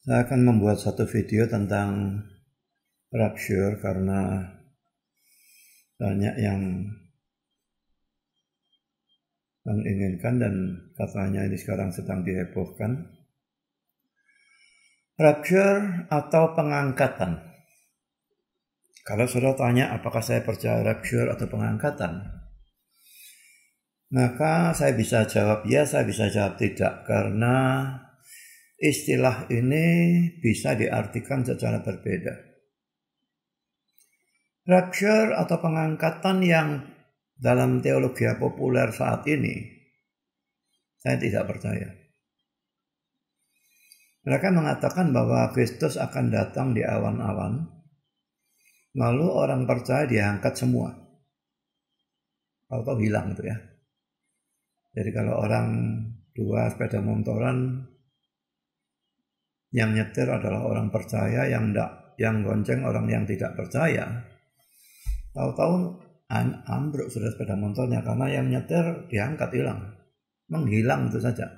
Saya akan membuat satu video tentang rapture karena banyak yang menginginkan dan katanya ini sekarang sedang dihebohkan. Rapture atau pengangkatan. Kalau saudara tanya apakah saya percaya rapture atau pengangkatan, maka saya bisa jawab ya, saya bisa jawab tidak, karena istilah ini bisa diartikan secara berbeda. Rapture atau pengangkatan yang dalam teologi populer saat ini, saya tidak percaya. Mereka mengatakan bahwa Kristus akan datang di awan-awan, lalu orang percaya diangkat semua. Atau hilang itu ya. Jadi kalau orang dua sepeda motoran, yang nyetir adalah orang percaya, yang gonceng orang yang tidak percaya. Tahu-tahu ambruk sudah sepeda motornya karena yang nyetir diangkat hilang, menghilang itu saja.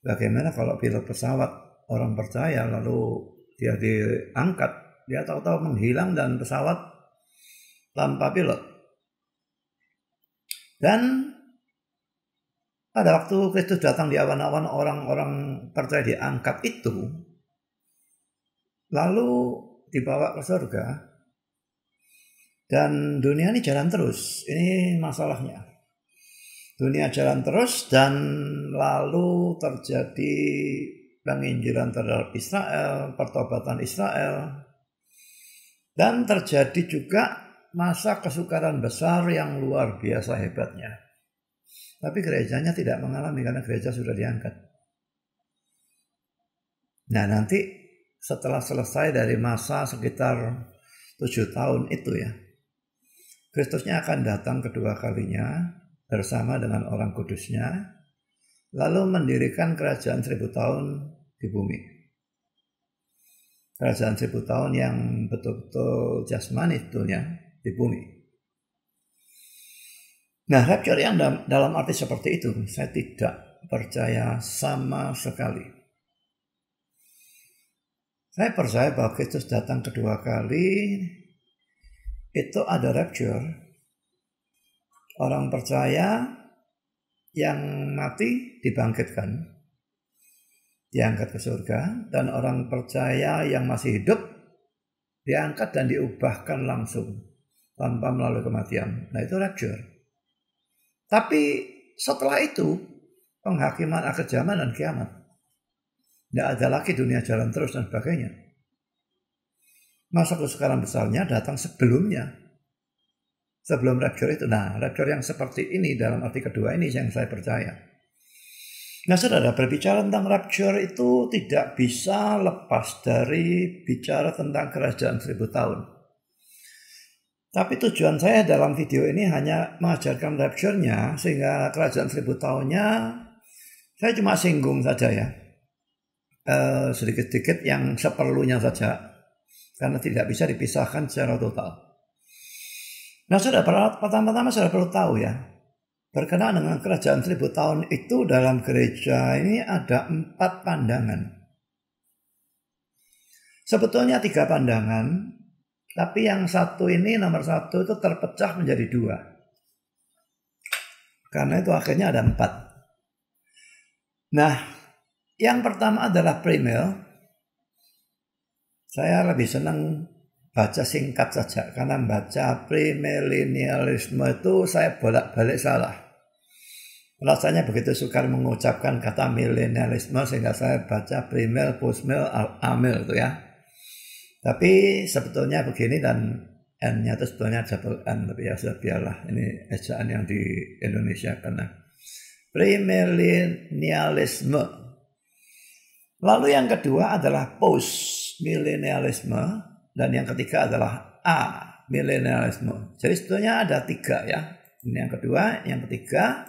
Bagaimana kalau pilot pesawat orang percaya lalu dia diangkat, dia tahu-tahu menghilang dan pesawat tanpa pilot. Dan pada waktu Kristus datang di awan-awan, orang-orang percaya diangkat itu lalu dibawa ke surga. Dan dunia ini jalan terus. Ini masalahnya. Dunia jalan terus dan lalu terjadi penginjilan terhadap Israel, pertobatan Israel. Dan terjadi juga masa kesukaran besar yang luar biasa hebatnya. Tapi gerejanya tidak mengalami karena gereja sudah diangkat. Nah, nanti setelah selesai dari masa sekitar 7 tahun itu ya, Kristusnya akan datang kedua kalinya bersama dengan orang kudusnya, lalu mendirikan kerajaan 1000 tahun di bumi. Kerajaan 1000 tahun yang betul-betul jasmani itunya di bumi. Nah, rapture yang dalam arti seperti itu, saya tidak percaya sama sekali. Saya percaya bahwa Kristus datang kedua kali, itu ada rapture. Orang percaya yang mati dibangkitkan, diangkat ke surga, dan orang percaya yang masih hidup diangkat dan diubahkan langsung tanpa melalui kematian. Nah, itu rapture. Tapi setelah itu penghakiman akhir zaman dan kiamat. Tidak ada lagi dunia jalan terus dan sebagainya. Masa kesukaran besarnya datang sebelumnya. Sebelum rapture itu. Nah, rapture yang seperti ini dalam arti kedua ini yang saya percaya. Nah, saudara, berbicara tentang rapture itu tidak bisa lepas dari bicara tentang kerajaan 1000 tahun. Tapi tujuan saya dalam video ini hanya mengajarkan rapture-nya, sehingga kerajaan 1000 tahunnya saya cuma singgung saja ya. Sedikit-sedikit yang seperlunya saja. Karena tidak bisa dipisahkan secara total. Nah, pertama-tama saudara perlu tahu ya. Berkenaan dengan kerajaan 1000 tahun itu dalam gereja ini ada 4 pandangan. Sebetulnya 3 pandangan. Tapi yang satu ini, nomor 1 itu terpecah menjadi 2. Karena itu akhirnya ada 4. Nah, yang pertama adalah premill. Saya lebih senang baca singkat saja. Karena baca premillennialisme itu saya bolak-balik salah. Rasanya begitu sukar mengucapkan kata milenialisme sehingga saya baca premill, postmill, amil itu ya. Tapi sebetulnya begini dan N-nya itu sebetulnya double N, tapi ya sudah biarlah, ini ejaan yang di Indonesia karena premillennialisme. Lalu yang kedua adalah post-millennialisme dan yang ketiga adalah amillennialisme. Jadi sebetulnya ada 3 ya. Ini yang kedua, yang ketiga.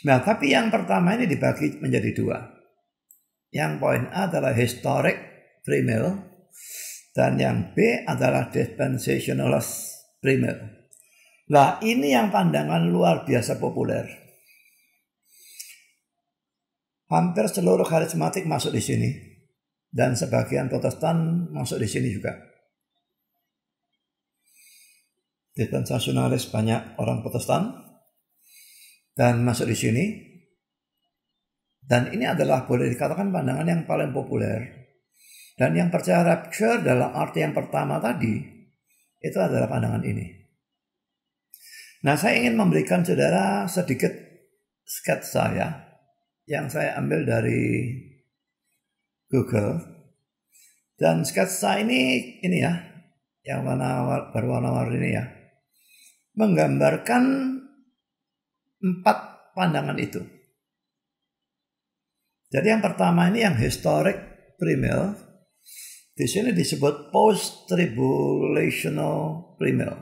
Nah, tapi yang pertama ini dibagi menjadi 2. Yang poin A adalah historic premill. Dan yang B adalah dispensationalist premill. Nah, ini yang pandangan luar biasa populer. Hampir seluruh karismatik masuk di sini. dan sebagian Protestan masuk di sini juga. Dispensasionalis banyak orang Protestan dan masuk di sini. Dan ini adalah boleh dikatakan pandangan yang paling populer. Dan yang percaya rapture dalam arti yang pertama tadi, itu adalah pandangan ini. Nah, saya ingin memberikan saudara sedikit sketsa ya, yang saya ambil dari Google. Dan sketsa ini ya, yang berwarna-warni ini ya, menggambarkan 4 pandangan itu. Jadi yang pertama ini yang historic premill, di sini disebut post-tribulational premill.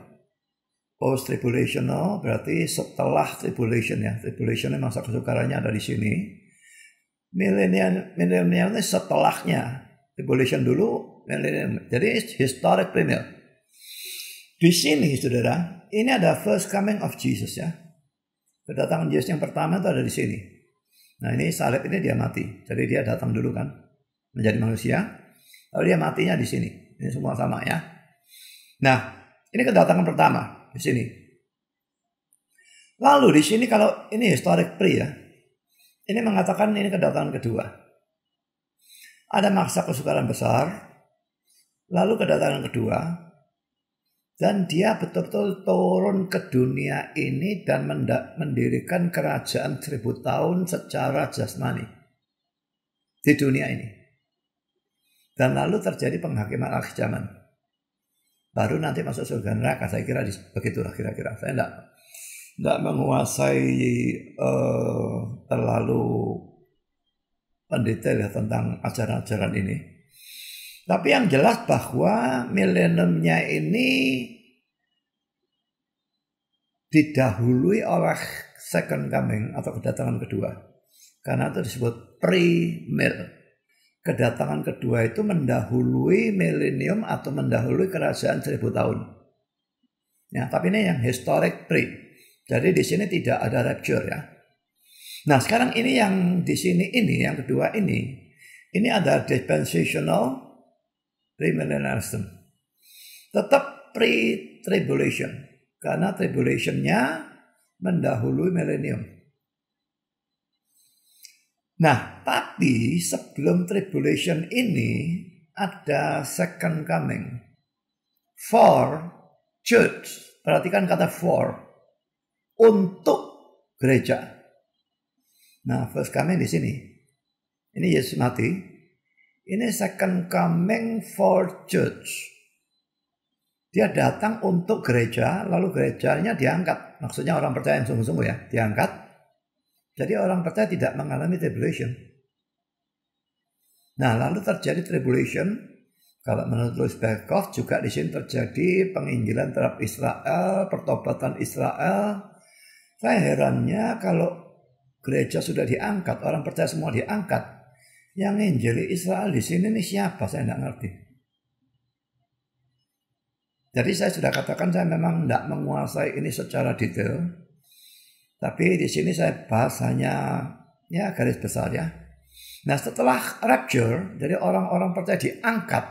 Post-tribulational berarti setelah tribulation ya. Tribulation masa kesukarannya ada di sini. Millennial ini setelahnya. Tribulation dulu, millennium. Jadi historic premill. Di sini saudara, ini ada first coming of Jesus ya. Kedatangan Yesus yang pertama itu ada di sini. Nah ini salib ini dia mati. Jadi dia datang dulu kan, menjadi manusia. Lalu dia matinya di sini. Ini semua sama ya. Nah, ini kedatangan pertama di sini. Lalu di sini kalau ini historic pre ya. Ini mengatakan ini kedatangan kedua. Ada masa kesukaran besar. Lalu kedatangan kedua. Dan dia betul-betul turun ke dunia ini dan mendirikan kerajaan 1000 tahun secara jasmani. Di dunia ini. Dan lalu terjadi penghakiman akhir zaman. Baru nanti masuk surga neraka. Saya kira begitulah kira-kira. Saya tidak menguasai terlalu mendetail ya tentang ajaran-ajaran ini. Tapi yang jelas bahwa mileniumnya ini didahului oleh second coming atau kedatangan kedua. Karena itu disebut pre-mill. Kedatangan kedua itu mendahului milenium atau mendahului kerajaan 1000 tahun. Ya, tapi ini yang historic pre. Jadi di sini tidak ada rapture ya. Nah, sekarang ini yang di sini ini yang kedua ini ada dispensational premillennialism. Tetap pre-tribulation karena tribulationnya mendahului milenium. Nah, tapi sebelum tribulation ini ada second coming for church. Perhatikan kata for, untuk gereja. Nah, first coming di sini. Ini Yesus mati. Ini second coming for church. Dia datang untuk gereja, lalu gerejanya diangkat. Maksudnya orang percaya yang sungguh-sungguh ya, diangkat. Jadi orang percaya tidak mengalami tribulation. Nah, lalu terjadi tribulation. Kalau menurut Louis Berkhof juga di sini terjadi penginjilan terhadap Israel, pertobatan Israel. Saya herannya kalau gereja sudah diangkat, orang percaya semua diangkat. Yang injili Israel di sini nih siapa? Saya tidak ngerti. Jadi saya sudah katakan saya memang tidak menguasai ini secara detail. Tapi di sini saya bahas hanya ya garis besar ya. Nah, setelah rapture, jadi orang-orang percaya diangkat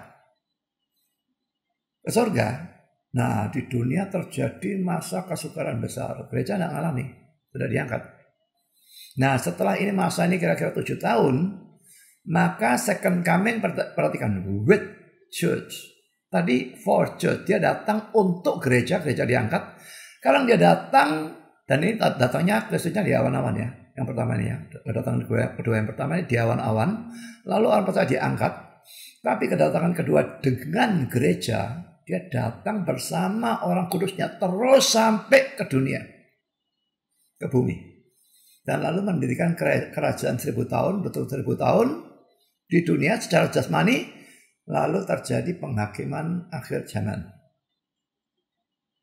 ke surga. Nah, di dunia terjadi masa kesukaran besar. Gereja tidak mengalami, sudah diangkat. Nah, setelah ini masa ini kira-kira 7 tahun, maka second coming, perhatikan, with church. Tadi for church, dia datang untuk gereja diangkat. Sekarang dia datang. Dan ini datangnya Kristusnya di awan-awan ya. Yang pertama ini ya. Kedatangan kedua yang pertama ini di awan-awan. Lalu orang percaya diangkat. Tapi kedatangan kedua dengan gereja. Dia datang bersama orang kudusnya. Terus sampai ke dunia. Ke bumi. Dan lalu mendirikan kerajaan 1000 tahun. Betul 1000 tahun. Di dunia secara jasmani. Lalu terjadi penghakiman akhir zaman.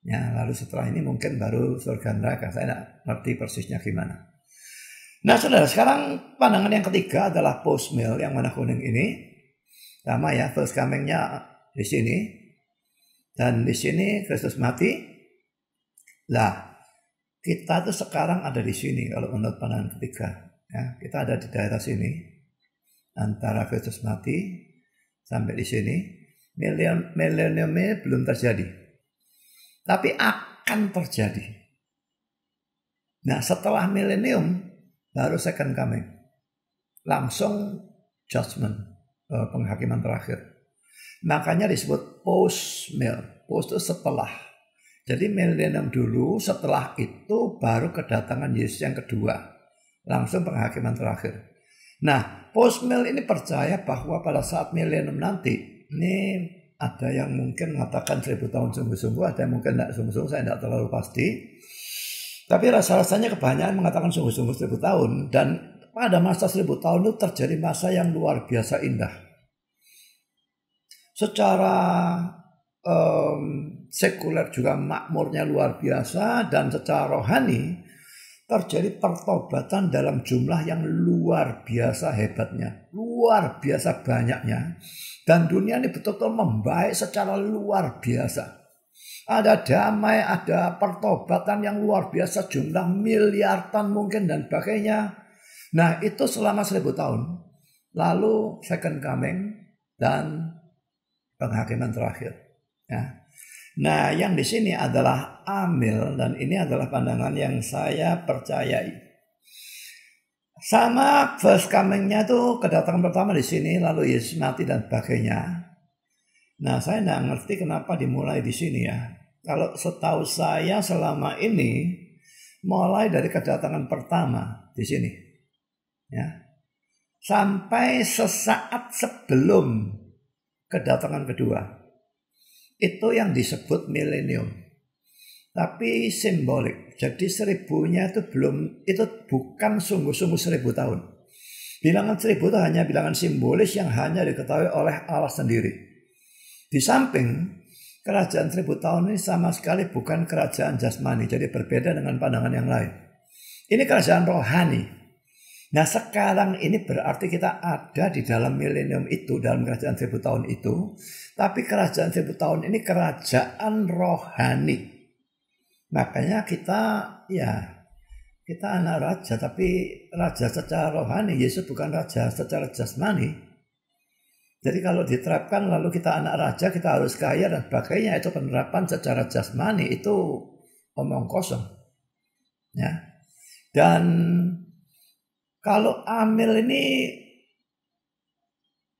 Ya, lalu setelah ini mungkin baru surga neraka. Saya tidak ngerti persisnya gimana. Nah, saudara, sekarang pandangan yang ketiga adalah post-mill yang warna kuning ini. Sama ya, first coming-nya di sini. Dan di sini Kristus mati. Lah, kita tuh sekarang ada di sini kalau menurut pandangan ketiga. Ya, kita ada di daerah sini. Antara Kristus mati Sampai di sini milenium ini belum terjadi, tapi akan terjadi. Nah, setelah milenium baru second coming, langsung judgment, penghakiman terakhir. Makanya disebut post-mil. Post itu setelah. Jadi milenium dulu, setelah itu baru kedatangan Yesus yang kedua, langsung penghakiman terakhir. Nah, post-mil ini percaya bahwa pada saat milenium nanti, ini ada yang mungkin mengatakan 1000 tahun sungguh-sungguh, ada yang mungkin tidak sungguh-sungguh, saya tidak terlalu pasti. Tapi rasa-rasanya kebanyakan mengatakan sungguh-sungguh 1000 tahun. Dan pada masa 1000 tahun itu terjadi masa yang luar biasa indah. Secara sekuler juga makmurnya luar biasa, dan secara rohani terjadi pertobatan dalam jumlah yang luar biasa hebatnya, luar biasa banyaknya. Dan dunia ini betul-betul membaik secara luar biasa. Ada damai, ada pertobatan yang luar biasa, jumlah miliaran mungkin dan sebagainya. Nah, itu selama 1000 tahun. Lalu second coming dan penghakiman terakhir. Ya. Nah, yang di sini adalah amil, dan ini adalah pandangan yang saya percayai. Sama first coming-nya tuh kedatangan pertama di sini, lalu Yesus mati dan sebagainya. Nah, saya tidak ngerti kenapa dimulai di sini ya. Kalau setahu saya selama ini mulai dari kedatangan pertama di sini, ya, sampai sesaat sebelum kedatangan kedua. Itu yang disebut milenium. Tapi simbolik. Jadi 1000-nya itu bukan sungguh-sungguh 1000 tahun. Bilangan 1000 itu hanya bilangan simbolis yang hanya diketahui oleh Allah sendiri. Di samping kerajaan 1000 tahun ini sama sekali bukan kerajaan jasmani. Jadi berbeda dengan pandangan yang lain. Ini kerajaan rohani. Nah, sekarang ini berarti kita ada di dalam milenium itu, dalam kerajaan 1000 tahun itu. Tapi kerajaan 1000 tahun ini kerajaan rohani. Makanya kita anak raja, tapi raja secara rohani. Yesus bukan raja secara jasmani. Jadi kalau diterapkan lalu kita anak raja, kita harus kaya dan sebagainya, itu penerapan secara jasmani, itu omong kosong. Ya. Dan kalau amil ini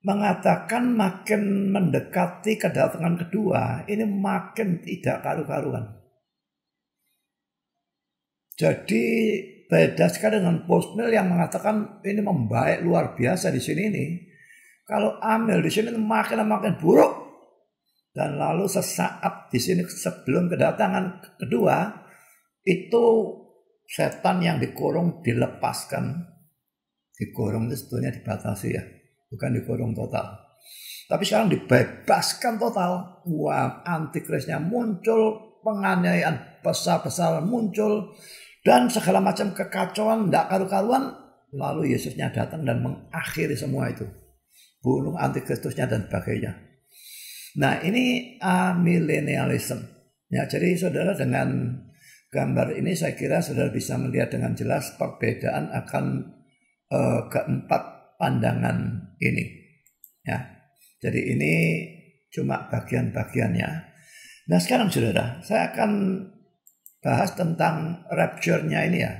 mengatakan makin mendekati kedatangan kedua, ini makin tidak karu-karuan. Jadi beda sekali dengan post-mil yang mengatakan ini membaik luar biasa di sini ini. Kalau amil di sini makin buruk. Dan lalu sesaat di sini sebelum kedatangan kedua, itu setan yang dikurung dilepaskan. Dikurung itu sebetulnya dibatasi ya, bukan dikurung total. Tapi sekarang dibebaskan total. Wah, antikrisnya muncul, penganiayaan besar-besaran muncul, dan segala macam kekacauan tidak karu-karuan. Lalu Yesusnya datang dan mengakhiri semua itu, bunuh antikristusnya dan sebagainya. Nah, ini amillennialism. Ya, jadi saudara, dengan gambar ini saya kira saudara bisa melihat dengan jelas perbedaan akan keempat pandangan ini. Ya, jadi ini cuma bagian-bagiannya. Nah, sekarang saudara, saya akan bahas tentang rapture-nya ini ya.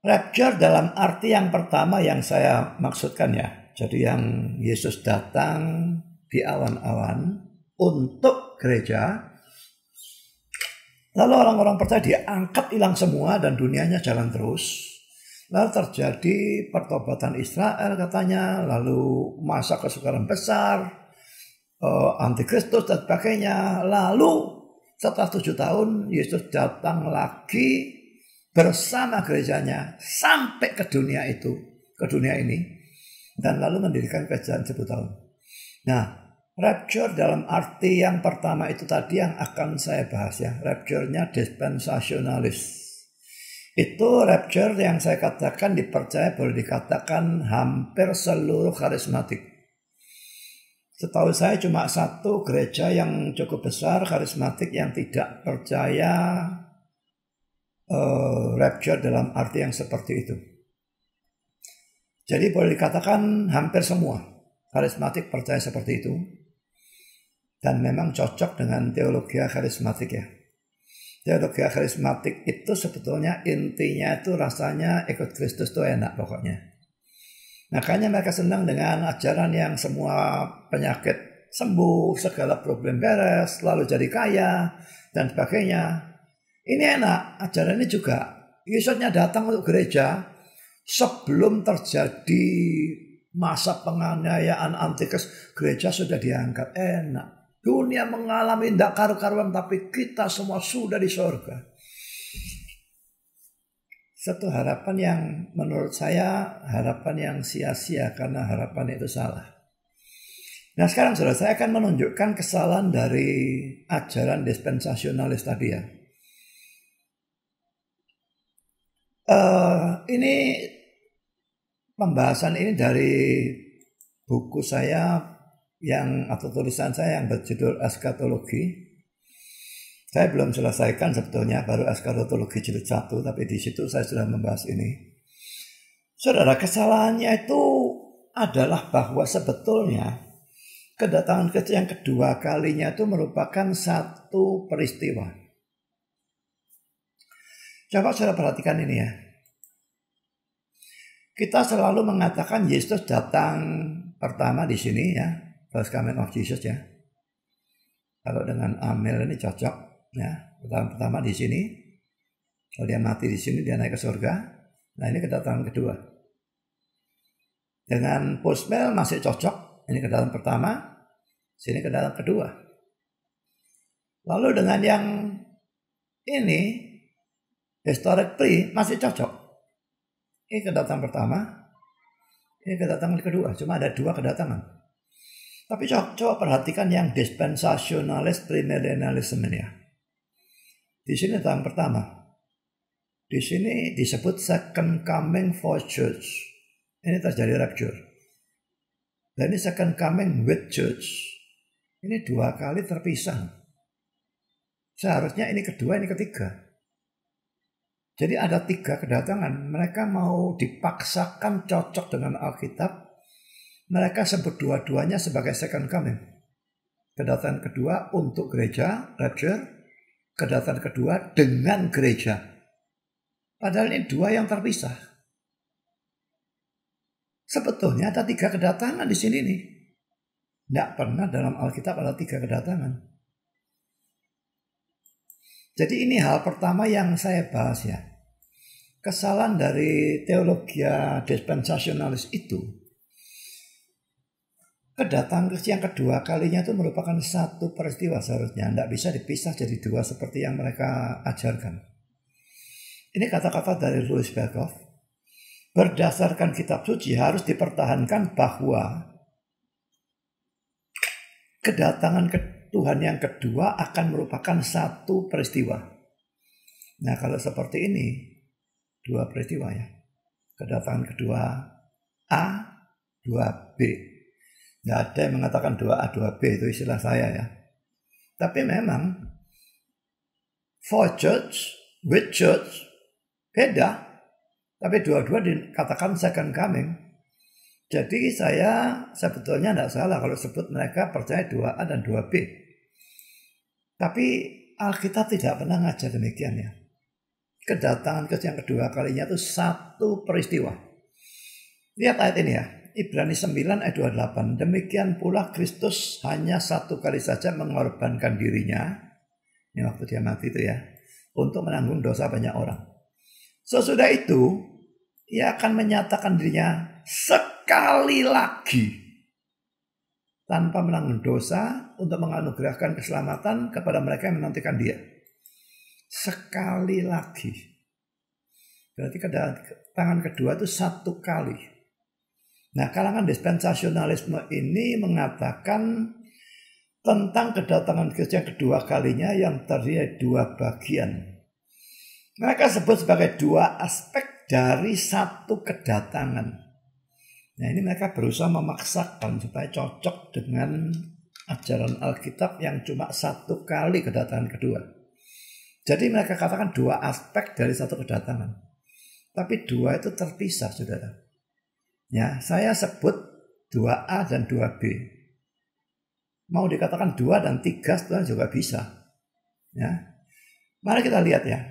Rapture dalam arti yang pertama yang saya maksudkan ya. Jadi yang Yesus datang di awan-awan untuk gereja. Lalu orang-orang percaya diangkat hilang semua dan dunianya jalan terus. Lalu terjadi pertobatan Israel katanya, lalu masa kesukaran besar, antikristus dan sebagainya. Lalu setelah 7 tahun Yesus datang lagi bersama gerejanya sampai ke dunia ini, dan lalu mendirikan kerajaan 1000 tahun. Nah, rapture dalam arti yang pertama itu tadi yang akan saya bahas ya. Rapture-nya dispensasionalis. Itu rapture yang saya katakan dipercaya, boleh dikatakan hampir seluruh karismatik. Setahu saya cuma satu gereja yang cukup besar karismatik yang tidak percaya rapture dalam arti yang seperti itu. Jadi boleh dikatakan hampir semua. karismatik percaya seperti itu. Dan memang cocok dengan teologi karismatik ya. Teologi karismatik itu sebetulnya intinya itu rasanya ikut Kristus itu enak pokoknya. Makanya mereka senang dengan ajaran yang semua penyakit sembuh, segala problem beres, lalu jadi kaya, dan sebagainya. Ini enak, ajaran ini juga. Yesusnya datang untuk gereja sebelum terjadi masa penganiayaan antikris, gereja sudah diangkat, enak. Dunia mengalami tidak karu-karuan, tapi kita semua sudah di surga. Satu harapan yang menurut saya harapan yang sia-sia karena harapan itu salah. Nah sekarang saudara, saya akan menunjukkan kesalahan dari ajaran dispensasionalis tadi ya. Ini pembahasan ini dari buku saya atau tulisan saya yang berjudul Eskatologi. Saya belum selesaikan sebetulnya, baru Eskatologi jilid 1, tapi di situ saya sudah membahas ini. Saudara, kesalahannya itu adalah bahwa sebetulnya kedatangan Kristus yang kedua kalinya itu merupakan satu peristiwa. Coba saudara perhatikan ini ya. Kita selalu mengatakan Yesus datang pertama di sini ya. First coming of Jesus ya. Kalau dengan Amel ini cocok ya. Pertama di sini. Kalau dia mati di sini dia naik ke surga. Nah ini kedatangan kedua. Dengan Postmel masih cocok. Ini kedatangan pertama. Sini kedatangan kedua. Lalu dengan yang ini historically masih cocok. Ini kedatangan pertama. Ini kedatangan kedua. Cuma ada 2 kedatangan. Tapi coba perhatikan yang dispensasionalis premillennialism ini ya. Di sini datang pertama. Di sini disebut second coming for church. Ini terjadi rapture. Dan ini second coming with church. Ini 2 kali terpisah. Seharusnya ini kedua, ini ketiga. Jadi ada 3 kedatangan. Mereka mau dipaksakan cocok dengan Alkitab. Mereka sebut dua-duanya sebagai second coming. Kedatangan kedua untuk gereja, rapture. Kedatangan kedua dengan gereja. Padahal ini 2 yang terpisah. Sebetulnya ada 3 kedatangan di sini nih. Tidak pernah dalam Alkitab ada 3 kedatangan. Jadi ini hal pertama yang saya bahas ya. Kesalahan dari teologi dispensasionalis itu. Kedatangan Kristus yang kedua kalinya itu merupakan satu peristiwa seharusnya. Tidak bisa dipisah jadi 2 seperti yang mereka ajarkan. Ini kata-kata dari Louis Berkhof. Berdasarkan kitab suci harus dipertahankan bahwa kedatangan Tuhan yang kedua akan merupakan satu peristiwa. Nah kalau seperti ini 2 peristiwa ya. Kedatangan kedua A, 2B. Tidak ada yang mengatakan 2A, 2B, itu istilah saya ya. Tapi memang for church, with church, beda. Tapi dua-dua dikatakan second coming. Jadi saya sebetulnya tidak salah kalau sebut mereka percaya 2A dan 2B. Tapi Alkitab tidak pernah ngajar demikian ya. Kedatangan Kristus yang kedua kalinya itu satu peristiwa. Lihat ayat ini ya. Ibrani 9 ayat 28. Demikian pula Kristus hanya 1 kali saja mengorbankan dirinya. Ini waktu dia mati itu ya. Untuk menanggung dosa banyak orang. Sesudah itu, ia akan menyatakan dirinya sekali lagi. Tanpa menanggung dosa untuk menganugerahkan keselamatan kepada mereka yang menantikan dia. Sekali lagi. Berarti kedatangan kedua itu 1 kali. Nah, kalangan dispensasionalisme ini mengatakan tentang kedatangan Kristus yang kedua kalinya yang terdiri 2 bagian. Mereka sebut sebagai 2 aspek dari 1 kedatangan. Nah, ini mereka berusaha memaksakan supaya cocok dengan ajaran Alkitab yang cuma 1 kali kedatangan kedua. Jadi mereka katakan 2 aspek dari 1 kedatangan. Tapi 2 itu terpisah, saudara. Ya, saya sebut 2A dan 2B. Mau dikatakan 2 dan 3 sebenarnya juga bisa. Ya. Mari kita lihat ya.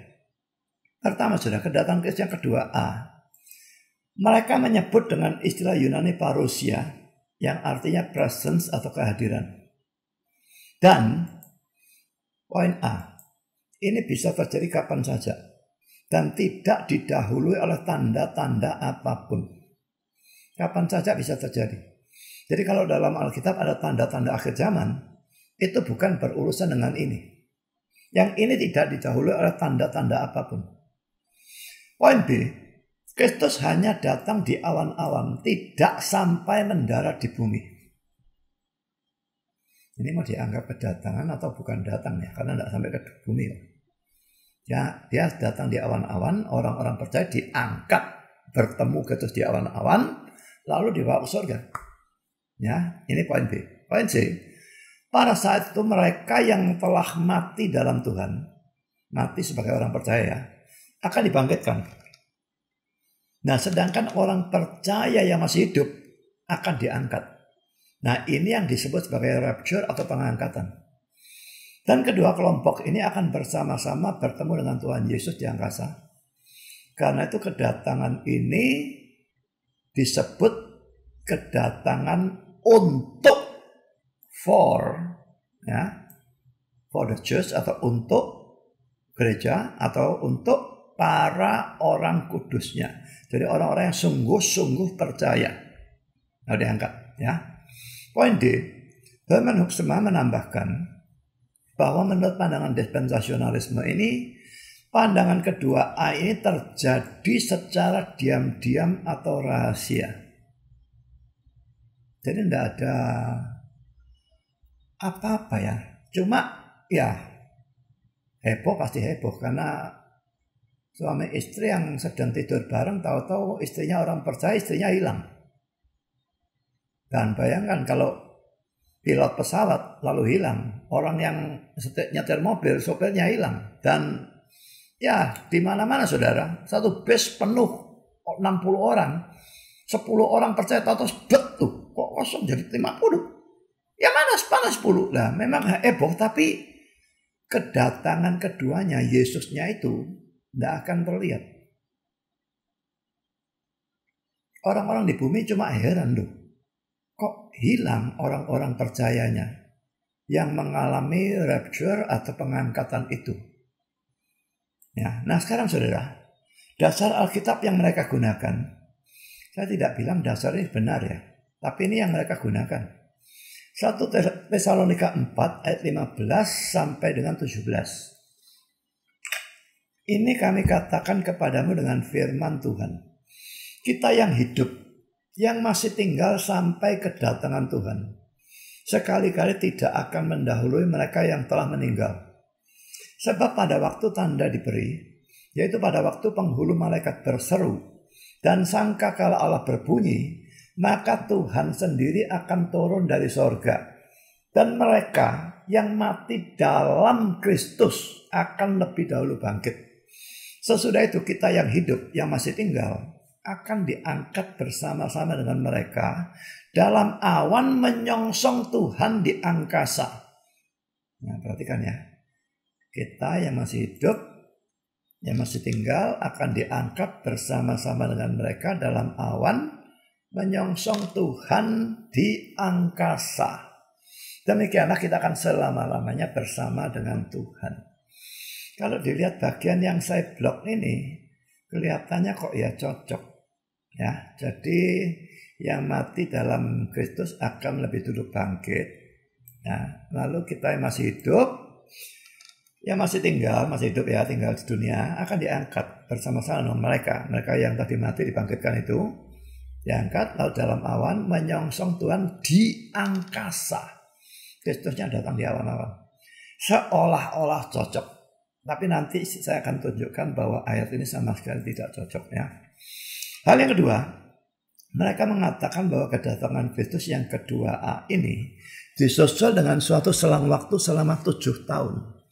Pertama sudah kedatangan Kristus yang kedua A. Mereka menyebut dengan istilah Yunani parousia yang artinya presence atau kehadiran. Dan poin A, ini bisa terjadi kapan saja dan tidak didahului oleh tanda-tanda apapun. Kapan saja bisa terjadi. Jadi kalau dalam Alkitab ada tanda-tanda akhir zaman, itu bukan berurusan dengan ini. Yang ini tidak didahului oleh tanda-tanda apapun. Poin B, Kristus hanya datang di awan-awan, tidak sampai mendarat di bumi. Ini mau dianggap kedatangan atau bukan datang ya, karena tidak sampai ke bumi. Ya, dia datang di awan-awan, orang-orang percaya diangkat, bertemu Kristus di awan-awan, lalu dibawa ke surga. Ya, ini poin B. Poin C, pada saat itu mereka yang telah mati dalam Tuhan, mati sebagai orang percaya, akan dibangkitkan. Nah, sedangkan orang percaya yang masih hidup akan diangkat. Nah, ini yang disebut sebagai rapture atau pengangkatan. Dan kedua kelompok ini akan bersama-sama bertemu dengan Tuhan Yesus di angkasa. Karena itu kedatangan ini disebut kedatangan untuk for the church atau untuk gereja atau untuk para orang kudusnya. Jadi orang-orang yang sungguh-sungguh percaya. Nah, diangkat ya. Poin D, Herman Hoeksema menambahkan bahwa menurut pandangan dispensasionalisme ini, pandangan kedua A ini terjadi secara diam-diam atau rahasia. Jadi tidak ada apa-apa ya. Cuma ya heboh, pasti heboh karena suami istri yang sedang tidur bareng tahu-tahu istrinya orang percaya, istrinya hilang. Dan bayangkan kalau pilot pesawat lalu hilang, orang yang nyetir mobil sopirnya hilang, dan ya di mana-mana saudara, satu bus penuh 60 orang, 10 orang percaya tahu-tahu betul kok kosong jadi 50. Ya panas 10. Nah, memang heboh, tapi kedatangan keduanya Yesusnya itu tidak akan terlihat. Orang-orang di bumi cuma heran loh. Kok hilang orang-orang percayanya yang mengalami rapture atau pengangkatan itu. Ya, nah sekarang saudara, dasar Alkitab yang mereka gunakan, saya tidak bilang dasar ini benar ya, tapi ini yang mereka gunakan. 1 Tesalonika 4 ayat 15 sampai dengan 17. Ini kami katakan kepadamu dengan firman Tuhan. Kita yang hidup, yang masih tinggal sampai kedatangan Tuhan, sekali-kali tidak akan mendahului mereka yang telah meninggal. Sebab pada waktu tanda diberi, yaitu pada waktu penghulu malaikat berseru, dan sangkakala Allah berbunyi, maka Tuhan sendiri akan turun dari sorga. Dan mereka yang mati dalam Kristus akan lebih dahulu bangkit. Sesudah itu kita yang hidup, yang masih tinggal, akan diangkat bersama-sama dengan mereka dalam awan menyongsong Tuhan di angkasa. Nah, perhatikan ya. Kita yang masih hidup, yang masih tinggal akan diangkat bersama-sama dengan mereka dalam awan menyongsong Tuhan di angkasa. Demikianlah kita akan selama-lamanya bersama dengan Tuhan. Kalau dilihat bagian yang saya blok ini, kelihatannya kok ya cocok. Ya, jadi yang mati dalam Kristus akan lebih dulu bangkit. Nah, lalu kita yang masih hidup, yang masih hidup ya, tinggal di dunia, akan diangkat bersama-sama dengan mereka. Mereka yang tadi mati dibangkitkan itu, diangkat lalu dalam awan menyongsong Tuhan di angkasa. Kristusnya datang di awan-awan. Seolah-olah cocok. Tapi nanti saya akan tunjukkan bahwa ayat ini sama sekali tidak cocok ya. Hal yang kedua, mereka mengatakan bahwa kedatangan Kristus yang kedua A ini disusul dengan suatu selang waktu selama 7 tahun.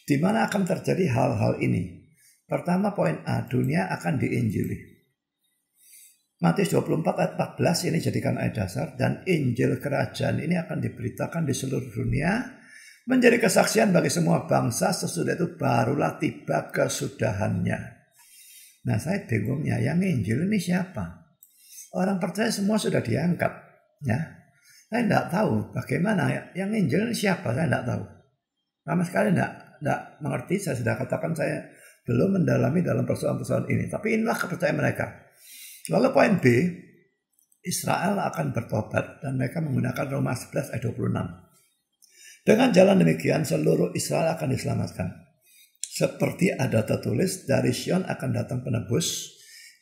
Di mana akan terjadi hal-hal ini? Pertama poin A, dunia akan diinjili. Matius 24 ayat 14 ini jadikan ayat dasar. Dan Injil kerajaan ini akan diberitakan di seluruh dunia, menjadi kesaksian bagi semua bangsa, sesudah itu barulah tiba kesudahannya. Nah, saya bingungnya, yang Injil ini siapa? Orang percaya semua sudah diangkat. Ya, saya tidak tahu bagaimana yang Injil ini siapa, saya tidak tahu. Sama sekali tidak mengerti. Saya sudah katakan saya belum mendalami dalam persoalan-persoalan ini. Tapi inilah kepercayaan mereka. Lalu poin B, Israel akan bertobat dan mereka menggunakan Roma 11 ayat 26. Dengan jalan demikian seluruh Israel akan diselamatkan. Seperti ada tertulis, dari Sion akan datang penebus.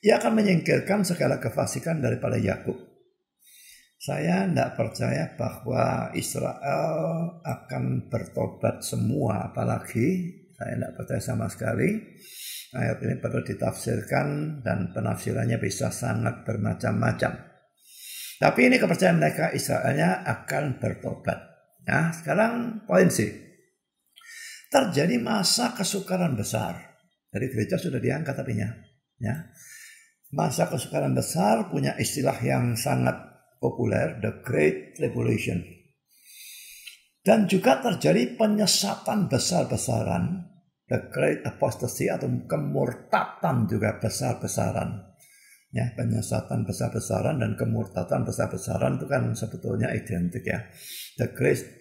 Ia akan menyingkirkan segala kefasikan daripada Yakub. Saya tidak percaya bahwa Israel akan bertobat semua, apalagi saya tidak percaya sama sekali. Ayat ini perlu ditafsirkan dan penafsirannya bisa sangat bermacam-macam. Tapi ini kepercayaan mereka, Israelnya akan bertobat. Nah, sekarang poin C. Terjadi masa kesukaran besar. Dari gereja sudah diangkat artinya. Ya. Masa kesukaran besar punya istilah yang sangat populer, the Great Tribulation. Dan juga terjadi penyesatan besar-besaran, the Great Apostasy atau kemurtatan juga besar-besaran. Ya, penyesatan besar-besaran dan kemurtatan besar-besaran itu kan sebetulnya identik ya. The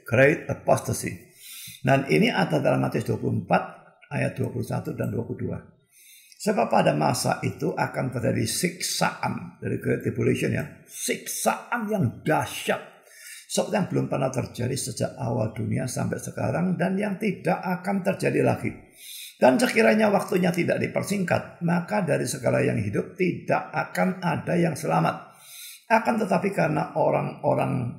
Great Apostasy. Dan ini ada dalam Matius 24 ayat 21 dan 22. Sebab pada masa itu akan terjadi siksaan dari Great Tribulation ya. Siksaan yang dahsyat. Seperti yang belum pernah terjadi sejak awal dunia sampai sekarang dan yang tidak akan terjadi lagi. Dan sekiranya waktunya tidak dipersingkat, maka dari segala yang hidup tidak akan ada yang selamat. Akan tetapi karena orang-orang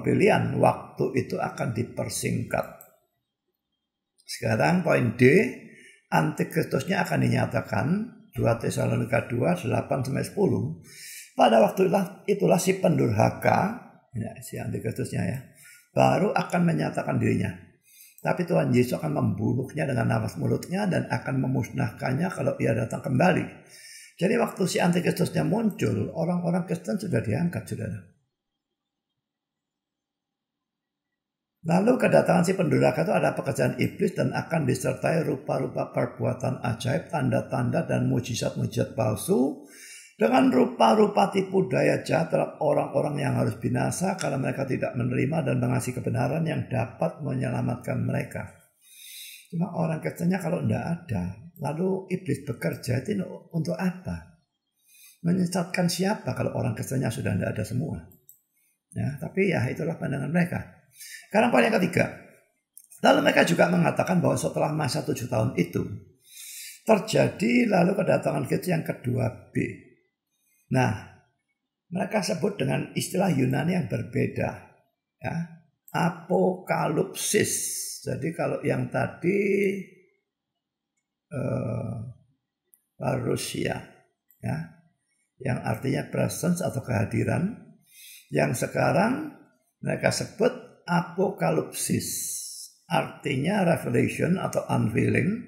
pilihan, waktu itu akan dipersingkat. Sekarang poin D, Antikristusnya akan dinyatakan 2 Tesalonika 2, 8-10. Pada waktu itulah si pendurhaka, ya, si Antikristusnya ya, baru akan menyatakan dirinya. Tapi Tuhan Yesus akan membunuhnya dengan nafas mulutnya dan akan memusnahkannya kalau ia datang kembali. Jadi waktu si Antikristusnya muncul, orang-orang Kristen sudah diangkat, saudara. Lalu kedatangan si pendurhaka itu ada pekerjaan iblis dan akan disertai rupa-rupa perbuatan ajaib, tanda-tanda dan mujizat-mujizat palsu. Dengan rupa-rupa tipu daya jahat terhadap orang-orang yang harus binasa kalau mereka tidak menerima dan mengasihi kebenaran yang dapat menyelamatkan mereka. Cuma orang Kristennya kalau tidak ada, lalu iblis bekerja itu untuk apa? Menyesatkan siapa kalau orang Kristennya sudah tidak ada semua? Ya, tapi ya itulah pandangan mereka. Sekarang poin yang ketiga. Lalu mereka juga mengatakan bahwa setelah masa 7 tahun itu terjadi lalu kedatangan Kristus yang kedua B. Nah, mereka sebut dengan istilah Yunani yang berbeda, ya, apokalipsis. Jadi kalau yang tadi parousia, ya, yang artinya presence atau kehadiran, yang sekarang mereka sebut apokalipsis, artinya revelation atau unveiling,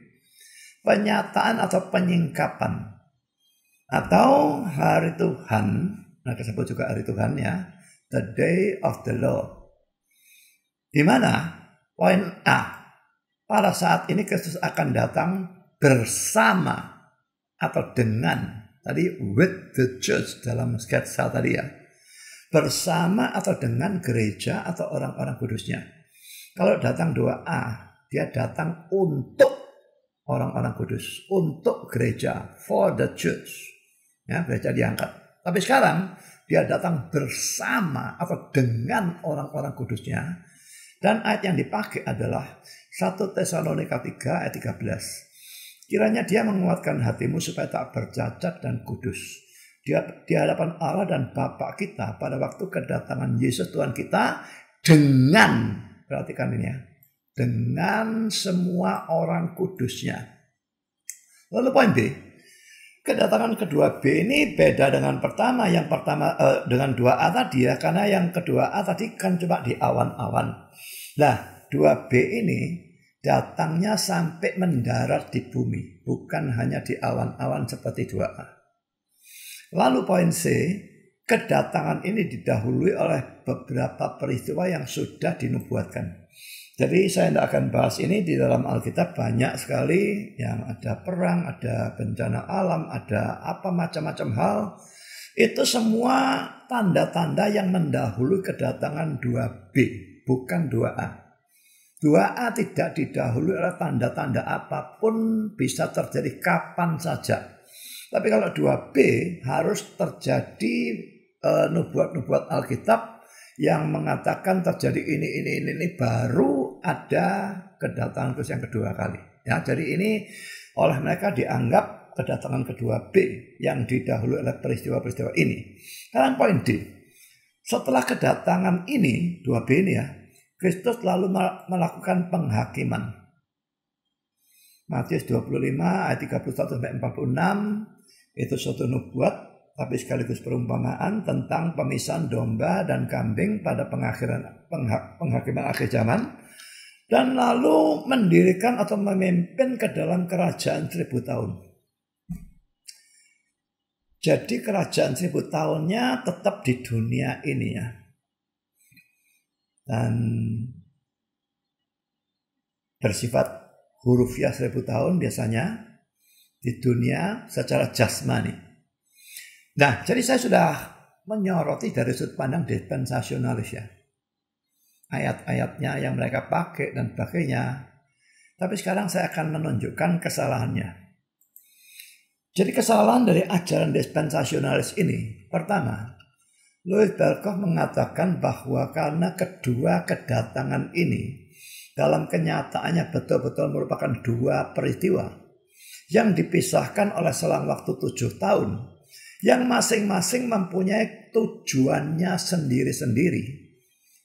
penyataan atau penyingkapan. Atau hari Tuhan, mereka sebut juga hari Tuhan ya, the day of the Lord. Di mana? Poin A, pada saat ini Kristus akan datang bersama atau dengan, tadi with the church dalam sketsa tadi ya, bersama atau dengan gereja atau orang-orang kudusnya. Kalau datang 2A, dia datang untuk orang-orang kudus, untuk gereja, for the church. Ya, gereja diangkat. Tapi sekarang dia datang bersama atau dengan orang-orang kudusnya. Dan ayat yang dipakai adalah 1 Tesalonika 3 ayat 13. Kiranya dia menguatkan hatimu supaya tak bercacat dan kudus di hadapan Allah dan Bapa kita pada waktu kedatangan Yesus Tuhan kita dengan, perhatikan ini ya, dengan semua orang kudusnya. Lalu poin B, kedatangan kedua B ini beda dengan pertama. Yang pertama dengan 2A tadi ya, karena yang kedua A tadi kan cuma di awan-awan. Nah, 2B ini datangnya sampai mendarat di bumi, bukan hanya di awan-awan seperti 2A. Lalu poin C, kedatangan ini didahului oleh beberapa peristiwa yang sudah dinubuatkan. Jadi saya tidak akan bahas ini, di dalam Alkitab banyak sekali yang ada perang, ada bencana alam, ada apa macam-macam hal. Itu semua tanda-tanda yang mendahului kedatangan 2B, bukan 2A. 2A tidak didahului oleh tanda-tanda apapun, bisa terjadi kapan saja. Tapi kalau 2B harus terjadi nubuat-nubuat Alkitab yang mengatakan terjadi ini, baru ada kedatangan Kristus yang kedua kali. Ya, jadi ini oleh mereka dianggap kedatangan kedua B yang didahului oleh peristiwa-peristiwa ini. Sekarang poin D. Setelah kedatangan ini, 2B ini ya, Kristus lalu melakukan penghakiman. Matius 25 ayat 31 sampai 46 itu suatu nubuat tapi sekaligus perumpamaan tentang pemisahan domba dan kambing pada penghakiman akhir zaman, dan lalu mendirikan atau memimpin ke dalam kerajaan 1000 tahun. Jadi kerajaan 1000 tahunnya tetap di dunia ini ya. Dan bersifat hurufiah 1000 tahun biasanya di dunia secara jasmani. Nah, jadi saya sudah menyoroti dari sudut pandang dispensasionalis ya. Ayat-ayatnya yang mereka pakai dan sebagainya. Tapi sekarang saya akan menunjukkan kesalahannya. Jadi kesalahan dari ajaran dispensasionalis ini, pertama, Louis Berkhof mengatakan bahwa karena kedua kedatangan ini dalam kenyataannya betul-betul merupakan dua peristiwa yang dipisahkan oleh selang waktu 7 tahun, yang masing-masing mempunyai tujuannya sendiri-sendiri.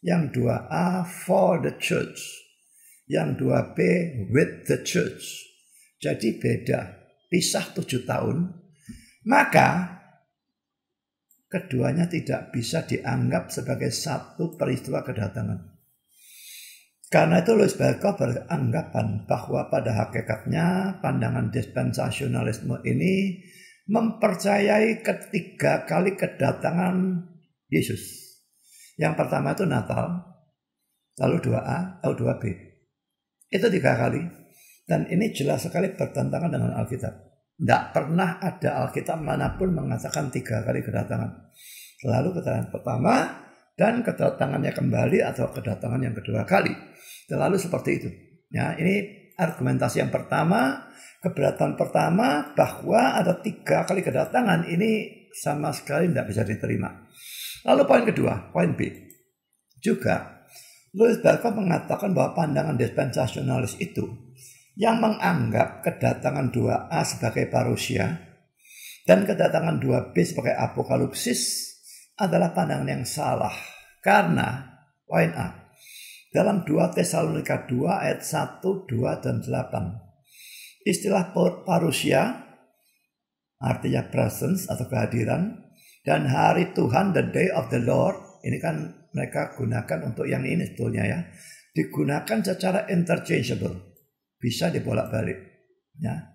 Yang 2A for the church, yang 2B with the church. Jadi beda, pisah 7 tahun. Maka keduanya tidak bisa dianggap sebagai satu peristiwa kedatangan. Karena itu Louis Berkhof beranggapan bahwa pada hakikatnya pandangan dispensasionalisme ini mempercayai ketiga kali kedatangan Yesus. Yang pertama itu Natal, lalu 2A, lalu 2B. Itu 3 kali. Dan ini jelas sekali bertentangan dengan Alkitab. Tidak pernah ada Alkitab manapun mengatakan 3 kali kedatangan. Selalu kedatangan pertama dan kedatangannya kembali atau kedatangan yang kedua kali. Selalu seperti itu. Ya, ini argumentasi yang pertama. Keberatan pertama bahwa ada 3 kali kedatangan ini sama sekali tidak bisa diterima. Lalu poin kedua, poin B. Juga Louis Berkhof mengatakan bahwa pandangan dispensasionalis itu yang menganggap kedatangan 2A sebagai parousia dan kedatangan 2B sebagai apokalipsis adalah pandangan yang salah. Karena poin A, dalam 2 Tesalonika 2 ayat 1, 2, dan 8. Istilah parousia artinya presence atau kehadiran, dan hari Tuhan, the day of the Lord, ini kan mereka gunakan untuk yang ini sebetulnya ya, digunakan secara interchangeable, bisa dibolak-balik ya.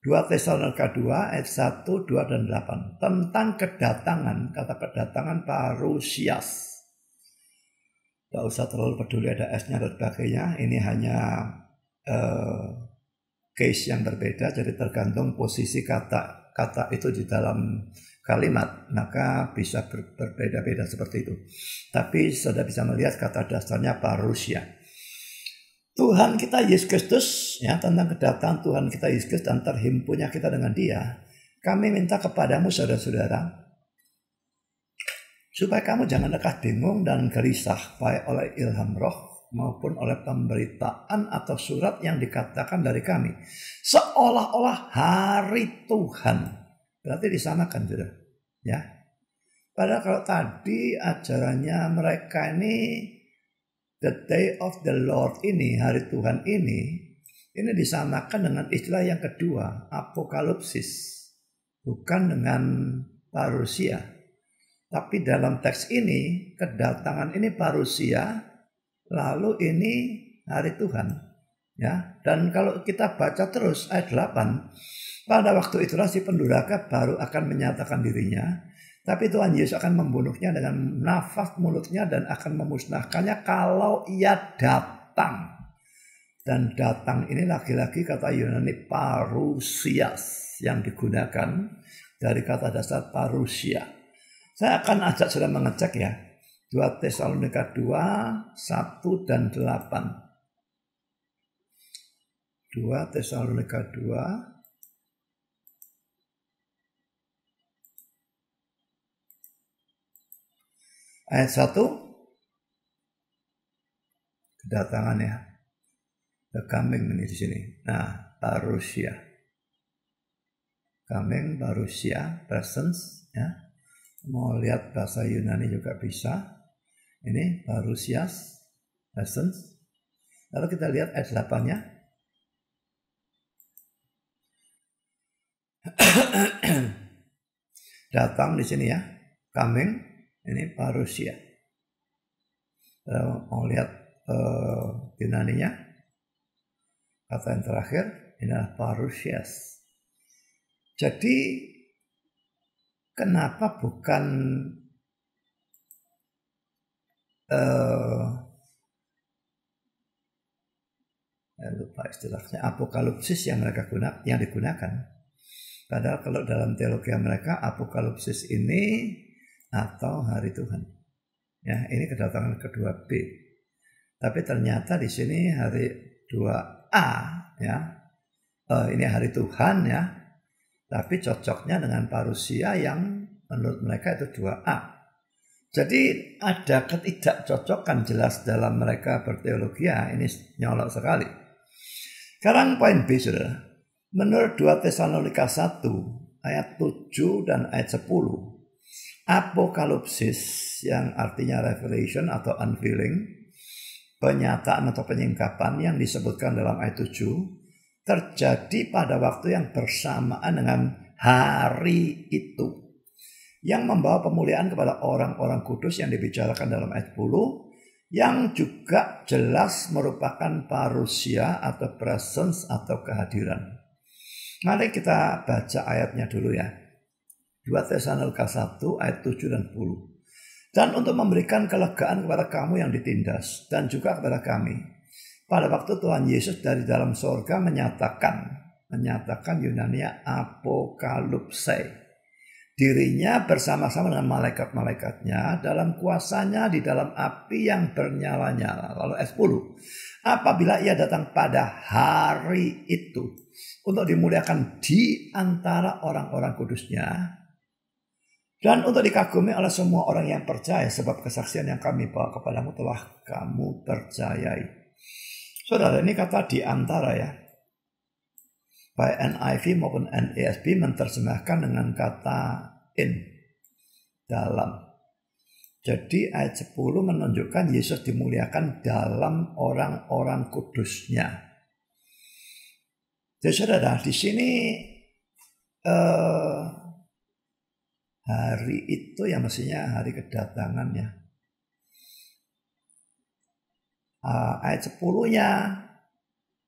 2 Tesalonika 2 ayat 1, 2, dan 8 tentang kedatangan, kata kedatangan parousias. Tidak usah terlalu peduli ada S-nya dan sebagainya, ini hanya case yang berbeda, jadi tergantung posisi kata itu di dalam kalimat, maka bisa berbeda-beda seperti itu. Tapi sudah bisa melihat kata dasarnya parousia. Tuhan kita Yesus Kristus, ya, tentang kedatangan Tuhan kita Yesus Kristus dan terhimpunnya kita dengan Dia, kami minta kepadamu saudara-saudara, supaya kamu jangan lekas bingung dan gelisah baik oleh ilham roh maupun oleh pemberitaan atau surat yang dikatakan dari kami, seolah-olah hari Tuhan. Berarti disamakan sudah, ya. Padahal kalau tadi ajarannya mereka ini the day of the Lord ini, hari Tuhan ini disamakan dengan istilah yang kedua, apokalipsis, bukan dengan parousia. Tapi dalam teks ini kedatangan ini parousia, lalu ini hari Tuhan. Ya, dan kalau kita baca terus ayat 8, pada waktu itulah si pendurhaka baru akan menyatakan dirinya, tapi Tuhan Yesus akan membunuhnya dengan nafas mulutnya dan akan memusnahkannya kalau ia datang. Dan datang ini lagi-lagi kata Yunani parousias yang digunakan dari kata dasar parousia. Saya akan ajak saudara mengecek ya. 2 Tesalonika 2, 1 dan 8. 2 Tesalonika 2 ayat 1, kedatangan ya. The coming ini di sini. Nah, parousia. Coming, parousia, presence ya. Mau lihat bahasa Yunani juga bisa. Ini parousias, presence. Lalu kita lihat ayat 8-nya. Datang di sini ya. Coming, ini parousia. Kalau mau lihat Yunaninya, kata yang terakhir ini adalah parousias. Jadi kenapa bukan lupa istilahnya apokalipsis yang digunakan. Padahal kalau dalam teologi mereka apokalipsis ini atau hari Tuhan. Ya, ini kedatangan kedua B. Tapi ternyata di sini hari 2A ya. Ini hari Tuhan ya. Tapi cocoknya dengan parousia yang menurut mereka itu 2A. Jadi ada ketidakcocokan jelas dalam mereka berteologi ya. Ini nyolok sekali. Sekarang poin B saudara. Menurut 2 Tesalonika 1 ayat 7 dan ayat 10. Apokalipsis yang artinya revelation atau unveiling, penyataan atau penyingkapan yang disebutkan dalam ayat 7 terjadi pada waktu yang bersamaan dengan hari itu, yang membawa pemuliaan kepada orang-orang kudus yang dibicarakan dalam ayat 10, yang juga jelas merupakan parousia atau presence atau kehadiran. Mari kita baca ayatnya dulu ya. 2 Tesalonika 1 ayat 7 dan 10. Dan untuk memberikan kelegaan kepada kamu yang ditindas dan juga kepada kami, pada waktu Tuhan Yesus dari dalam sorga menyatakan Yunania apokalipse, dirinya bersama-sama dengan malaikat-malaikatnya dalam kuasanya di dalam api yang bernyala-nyala. Lalu ayat 10, apabila ia datang pada hari itu untuk dimuliakan di antara orang-orang kudusnya dan untuk dikagumi oleh semua orang yang percaya, sebab kesaksian yang kami bawa kepadamu telah kamu percayai. Saudara, ini kata di antara ya. Baik NIV maupun NASB menerjemahkan dengan kata in, dalam. Jadi ayat 10 menunjukkan Yesus dimuliakan dalam orang-orang kudusnya. Jadi saudara, di sini hari itu ya mestinya hari kedatangannya. Ayat 10-nya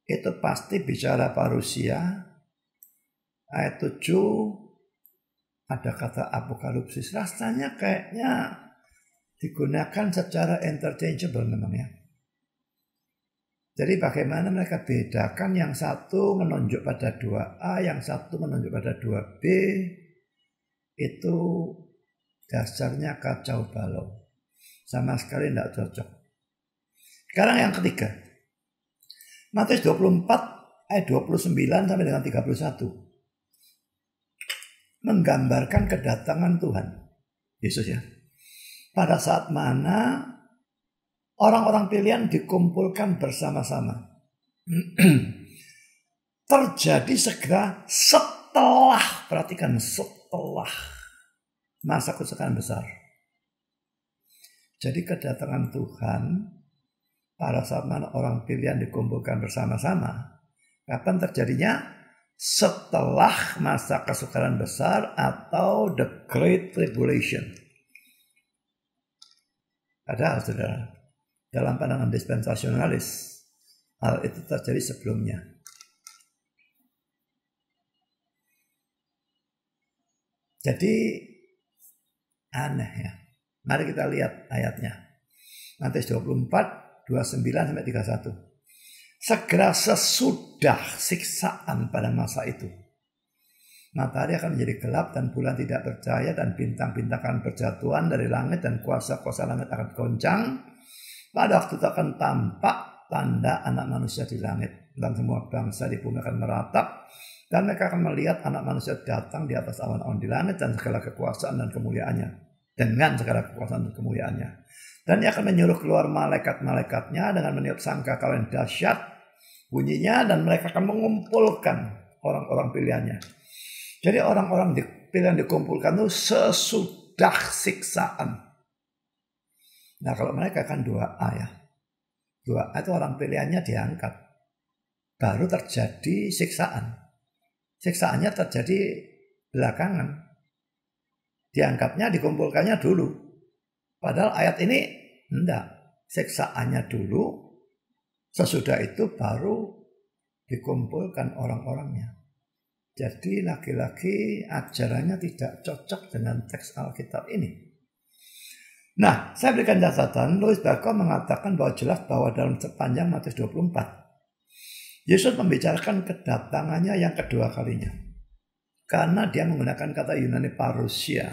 itu pasti bicara parousia. Ayat 7 ada kata apokalipsis. Rasanya kayaknya digunakan secara interchangeable memang ya. Jadi bagaimana mereka bedakan, yang satu menunjuk pada 2A, yang satu menunjuk pada 2B, itu dasarnya kacau balau. Sama sekali tidak cocok. Sekarang yang ketiga, Matius 24 ayat 29 sampai dengan 31 menggambarkan kedatangan Tuhan Yesus ya. Pada saat mana orang-orang pilihan dikumpulkan bersama-sama. Terjadi segera setelah, perhatikan, setelah masa kesukaan besar. Jadi kedatangan Tuhan pada saat mana orang pilihan dikumpulkan bersama-sama, kapan terjadinya? Setelah masa kesukaran besar atau the Great Tribulation. Padahal saudara, dalam pandangan dispensasionalis hal itu terjadi sebelumnya. Jadi aneh ya. Mari kita lihat ayatnya. Matius 24, 29 sampai 31. Segera sesudah siksaan pada masa itu, matahari akan menjadi gelap dan bulan tidak bercahaya dan bintang-bintang akan berjatuhan dari langit dan kuasa-kuasa langit akan goncang. Pada waktu itu akan tampak tanda anak manusia di langit dan semua bangsa di bumi akan meratap dan mereka akan melihat anak manusia datang di atas awan-awan di langit dan segala kekuasaan dan kemuliaannya dengan segala kekuasaan dan kemuliaannya. Dan ia akan menyuruh keluar malaikat-malaikatnya dengan meniup sangkakala yang dahsyat bunyinya dan mereka akan mengumpulkan orang-orang pilihannya. Jadi orang-orang pilihan dikumpulkan itu sesudah siksaan. Nah kalau mereka kan 2A ya. 2A itu orang pilihannya diangkat. Baru terjadi siksaan. Siksaannya terjadi belakangan. Diangkatnya, dikumpulkannya dulu. Padahal ayat ini enggak. Siksaannya dulu. Sesudah itu baru dikumpulkan orang-orangnya. Jadi lagi-lagi ajarannya tidak cocok dengan teks Alkitab ini. Nah, saya berikan catatan, Louis Bacall mengatakan bahwa jelas bahwa dalam sepanjang Matius 24, Yesus membicarakan kedatangannya yang kedua kalinya. Karena dia menggunakan kata Yunani parousia.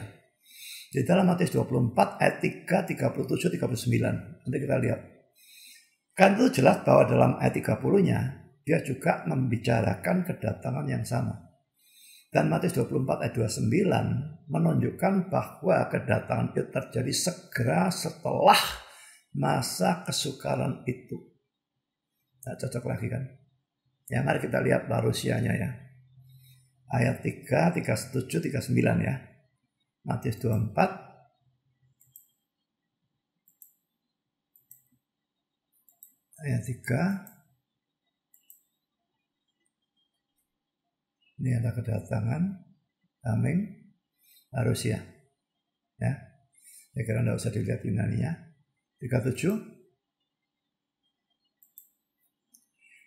Di dalam Matius 24 ayat 3, 37, 39. Nanti kita lihat. Kan itu jelas bahwa dalam ayat 30-nya, dia juga membicarakan kedatangan yang sama. Dan Matius 24 ayat 29 menunjukkan bahwa kedatangan itu terjadi segera setelah masa kesukaran itu. Nah, cocok lagi kan? Ya, mari kita lihat parousianya ya. Ayat 3, 37, 39 ya. Matius 24. Ayat 3. Ini ada kedatangan, coming, parousia. Ya. Saya kira tidak usah dilihat Yunaninya. 37.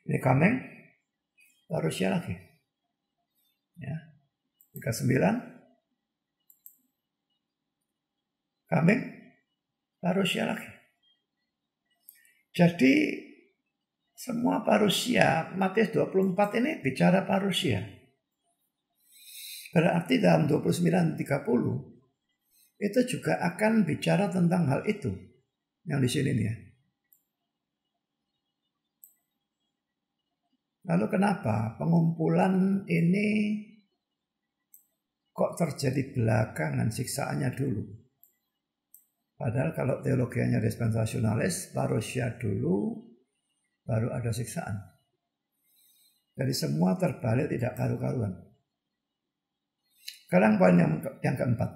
Ini coming, parousia lagi. Ya. 39. Coming, parousia lagi. Jadi semua parousia, Matius 24 ini bicara parousia. Berarti dalam 29-30 itu juga akan bicara tentang hal itu yang di sini nih ya. Lalu kenapa pengumpulan ini kok terjadi belakangan, siksaannya dulu? Padahal kalau teologianya dispensasionalis, parousia dulu, baru ada siksaan. Jadi semua terbalik, tidak karu-karuan. Sekarang poin yang keempat.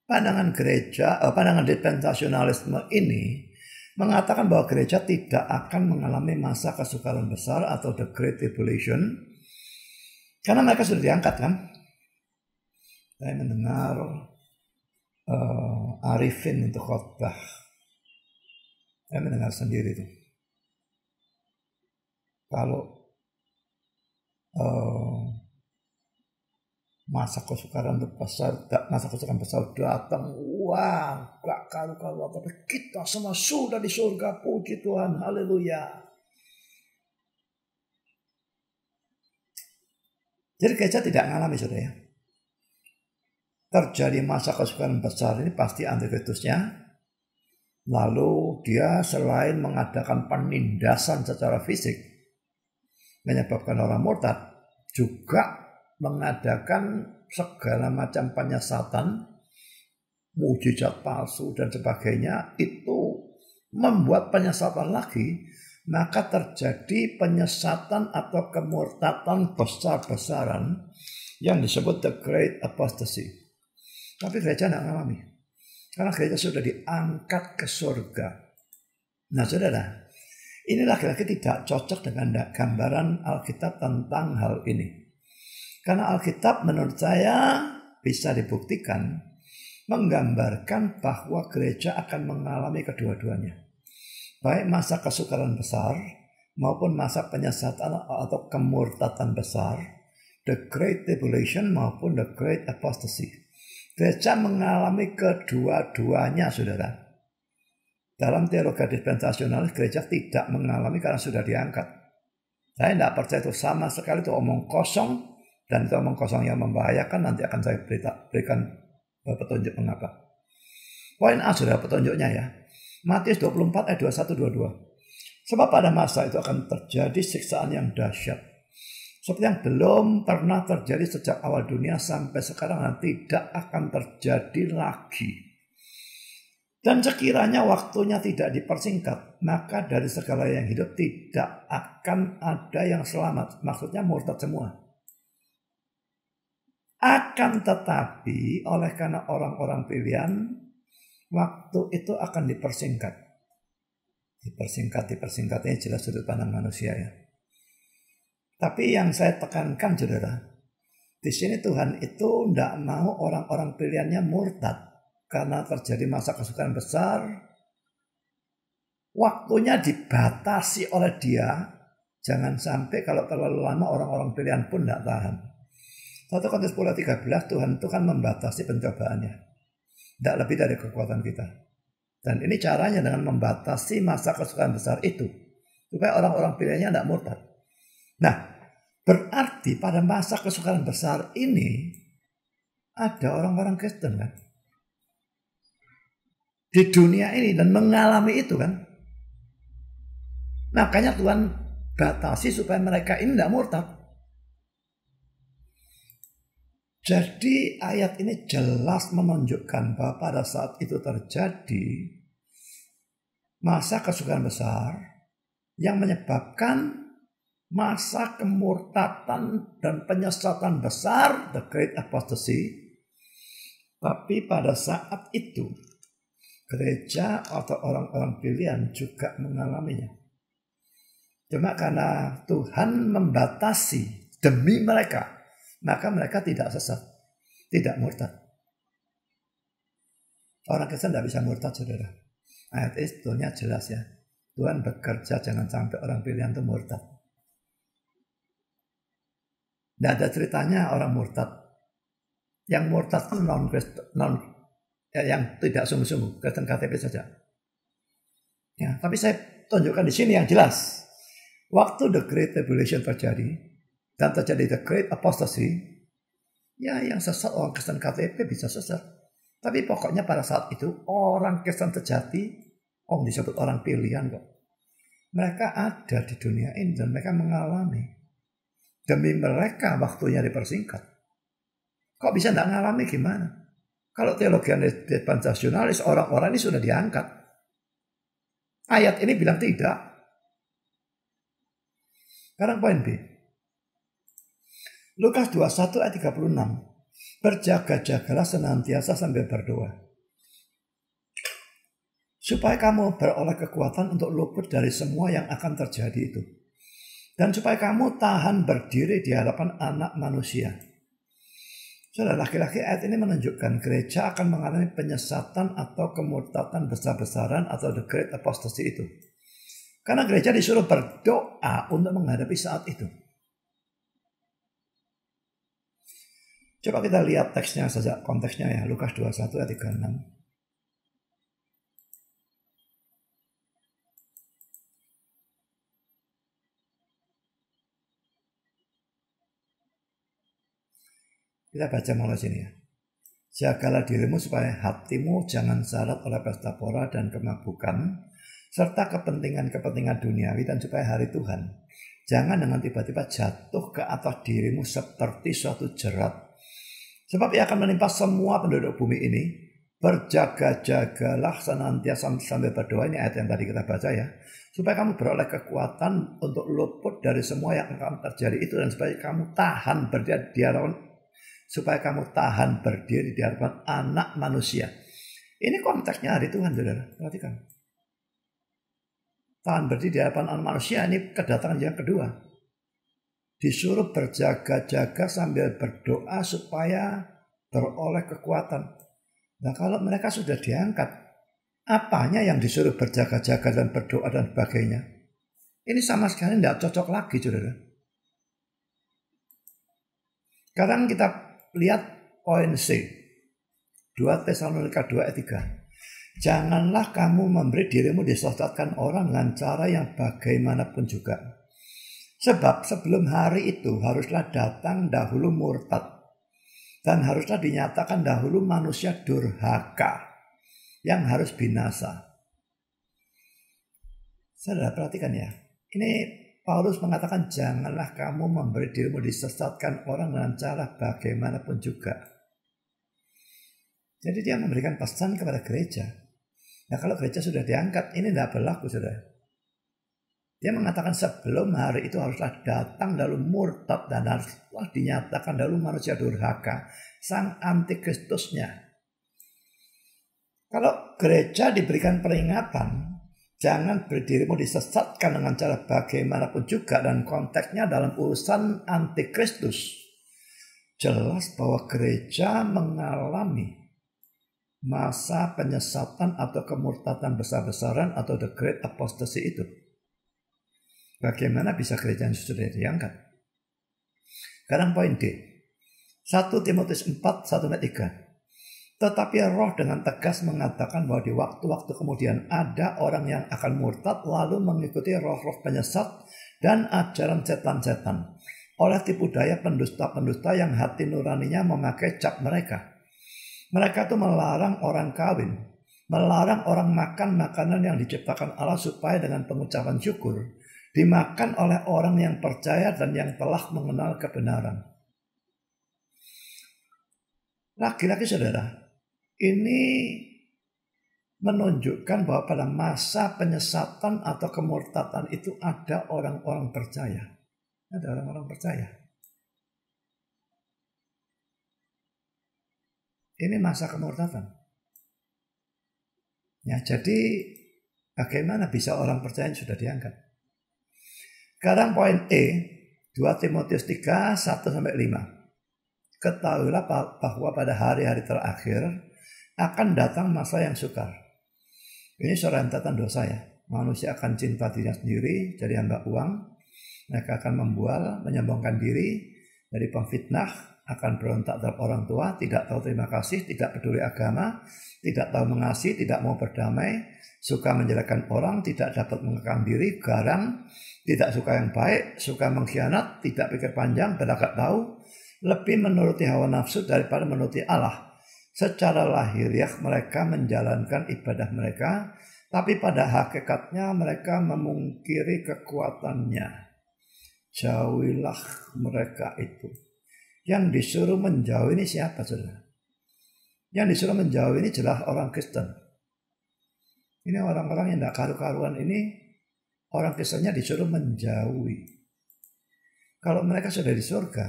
Pandangan gereja, pandangan dispensasionalisme ini mengatakan bahwa gereja tidak akan mengalami masa kesukaran besar atau the Great Tribulation. Karena mereka sudah diangkat kan. Saya mendengar Arifin untuk khotbah. Saya mendengar sendiri itu. Kalau masa kesukaran besar datang, wah, gak karu-karu apa, kita semua sudah di surga, puji Tuhan, haleluya. Jadi gereja tidak mengalami, saudara ya. Terjadi masa kesukaran besar ini pasti antikristusnya. Lalu dia selain mengadakan penindasan secara fisik, menyebabkan orang murtad, juga mengadakan segala macam penyesatan, mujizat palsu dan sebagainya. Itu membuat penyesatan lagi, maka terjadi penyesatan atau kemurtadan besar-besaran yang disebut the Great Apostasy. Tapi gereja tidak mengalami, karena gereja sudah diangkat ke surga. Nah saudara, ini lagi-lagi tidak cocok dengan gambaran Alkitab tentang hal ini. Karena Alkitab menurut saya bisa dibuktikan menggambarkan bahwa gereja akan mengalami kedua-duanya. Baik masa kesukaran besar maupun masa penyesatan atau kemurtatan besar, the Great Tribulation maupun the Great Apostasy. Gereja mengalami kedua-duanya, saudara. Dalam teologi dispensasionalis, gereja tidak mengalami karena sudah diangkat. Saya tidak percaya itu, sama sekali itu omong kosong, dan itu omong kosong yang membahayakan. Nanti akan saya berikan petunjuk mengapa. Poin A, saudara, petunjuknya ya. Matius 24 ayat 21-22. Sebab pada masa itu akan terjadi siksaan yang dahsyat, seperti yang belum pernah terjadi sejak awal dunia sampai sekarang dan tidak akan terjadi lagi. Dan sekiranya waktunya tidak dipersingkat, maka dari segala yang hidup tidak akan ada yang selamat. Maksudnya murtad semua. Akan tetapi oleh karena orang-orang pilihan, waktu itu akan dipersingkat. Dipersingkatnya jelas sudut pandang manusia ya. Tapi yang saya tekankan, saudara, di sini Tuhan itu tidak mau orang-orang pilihannya murtad karena terjadi masa kesukaran besar. Waktunya dibatasi oleh Dia. Jangan sampai kalau terlalu lama orang-orang pilihan pun tidak tahan. 1 Korintus 10:13, Tuhan itu kan membatasi pencobaannya. Tidak lebih dari kekuatan kita. Dan ini caranya dengan membatasi masa kesukaran besar itu. Supaya orang-orang pilihannya tidak murtad. Nah, berarti pada masa kesukaran besar ini ada orang-orang Kristen kan? Di dunia ini dan mengalami itu kan? Makanya Tuhan batasi supaya mereka ini tidak murtad. Jadi ayat ini jelas menunjukkan bahwa pada saat itu terjadi masa kesukaran besar yang menyebabkan masa kemurtatan dan penyesatan besar, the Great Apostasy. Tapi pada saat itu gereja atau orang-orang pilihan juga mengalaminya. Cuma karena Tuhan membatasi demi mereka, maka mereka tidak sesat, tidak murtad. Orang Kristen tidak bisa murtad, saudara. Ayat itu jelas ya. Tuhan bekerja jangan sampai orang pilihan itu murtad. Tidak ada ceritanya orang murtad. Yang murtad itu yang tidak sungguh-sungguh, Kristen KTP saja. Ya, tapi saya tunjukkan di sini yang jelas. Waktu the Great Tribulation terjadi dan terjadi the Great Apostasy, ya yang sesat orang Kristen KTP bisa sesat. Tapi pokoknya pada saat itu orang Kristen sejati, disebut orang pilihan kok. Mereka ada di dunia ini dan mereka mengalami. Demi mereka waktunya dipersingkat. Kok bisa tidak mengalami gimana? Kalau teologi dispensasionalis, orang-orang ini sudah diangkat. Ayat ini bilang tidak. Sekarang poin B. Lukas 21 ayat 36. Berjaga-jagalah senantiasa sambil berdoa, supaya kamu beroleh kekuatan untuk luput dari semua yang akan terjadi itu. Dan supaya kamu tahan berdiri di hadapan Anak Manusia. Saudara, laki-laki ayat ini menunjukkan gereja akan mengalami penyesatan atau kemurtatan besar-besaran atau the Great Apostasy itu. Karena gereja disuruh berdoa untuk menghadapi saat itu. Coba kita lihat teksnya saja, konteksnya ya. Lukas 21 ayat 36. Kita baca malah sini ya. Jagalah dirimu supaya hatimu jangan syarat oleh pesta pora dan kemabukan, serta kepentingan-kepentingan duniawi, dan supaya hari Tuhan jangan dengan tiba-tiba jatuh ke atas dirimu seperti suatu jerat. Sebab ia akan menimpa semua penduduk bumi ini. Berjaga-jagalah senantiasa sambil berdoa. Ini ayat yang tadi kita baca ya. Supaya kamu beroleh kekuatan untuk luput dari semua yang akan terjadi itu, dan supaya kamu tahan berdiri di hadapan Anak Manusia. Ini konteksnya hari Tuhan, saudara. Perhatikan. Tahan berdiri di hadapan Anak Manusia, ini kedatangan yang kedua. Disuruh berjaga-jaga sambil berdoa supaya beroleh kekuatan. Nah, kalau mereka sudah diangkat, apanya yang disuruh berjaga-jaga dan berdoa dan sebagainya? Ini sama sekali tidak cocok lagi, saudara. Sekarang kita lihat poin C. 2 Tesalonika 2 ayat 3. Janganlah kamu memberi dirimu disesatkan orang dengan cara yang bagaimanapun juga. Sebab sebelum hari itu haruslah datang dahulu murtad. Dan haruslah dinyatakan dahulu manusia durhaka yang harus binasa. Saudara perhatikan ya. Ini Paulus mengatakan janganlah kamu memberi dirimu disesatkan orang dengan cara bagaimanapun juga. Jadi dia memberikan pesan kepada gereja. Nah kalau gereja sudah diangkat, ini tidak berlaku, saudara. Dia mengatakan sebelum hari itu haruslah datang dahulu murtad dan haruslah dinyatakan dahulu manusia durhaka, sang antikristusnya. Kalau gereja diberikan peringatan, jangan berdirimu disesatkan dengan cara bagaimanapun juga, dan konteksnya dalam urusan antikristus. Jelas bahwa gereja mengalami masa penyesatan atau kemurtadan besar-besaran atau the great apostasy itu. Bagaimana bisa gereja yang sudah diangkat? Sekarang poin D. 1 Timotius 4, 1-3. Tetapi roh dengan tegas mengatakan bahwa di waktu-waktu kemudian ada orang yang akan murtad lalu mengikuti roh-roh penyesat dan ajaran setan-setan oleh tipu daya pendusta-pendusta yang hati nuraninya memakai cap mereka. Mereka itu melarang orang kawin, melarang orang makan makanan yang diciptakan Allah supaya dengan pengucapan syukur dimakan oleh orang yang percaya dan yang telah mengenal kebenaran. Lagi-lagi saudara, ini menunjukkan bahwa pada masa penyesatan atau kemurtadan itu ada orang-orang percaya. Ada orang-orang percaya. Ini masa kemurtadan. Ya, jadi bagaimana bisa orang percaya yang sudah diangkat? Sekarang poin E, 2 Timotius 3, 1-5. Ketahuilah bahwa pada hari-hari terakhir akan datang masa yang sukar. Ini rentetan dosa ya. Manusia akan cinta dirinya sendiri, jadi hamba uang. Mereka akan membual, menyombongkan diri, jadi pemfitnah, akan berontak terhadap orang tua, tidak tahu terima kasih, tidak peduli agama, tidak tahu mengasihi, tidak mau berdamai, suka menjelekkan orang, tidak dapat mengekang diri, garang, tidak suka yang baik, suka mengkhianat, tidak pikir panjang, beragak tahu, lebih menuruti hawa nafsu daripada menuruti Allah. Secara lahiriah mereka menjalankan ibadah mereka, tapi pada hakikatnya mereka memungkiri kekuatannya. Jauhilah mereka itu. Yang disuruh menjauh ini siapa, saudara? Yang disuruh menjauh ini jelas orang Kristen. Ini orang-orang yang tidak karu-karuan ini, orang Kristennya disuruh menjauhi. Kalau mereka sudah di surga,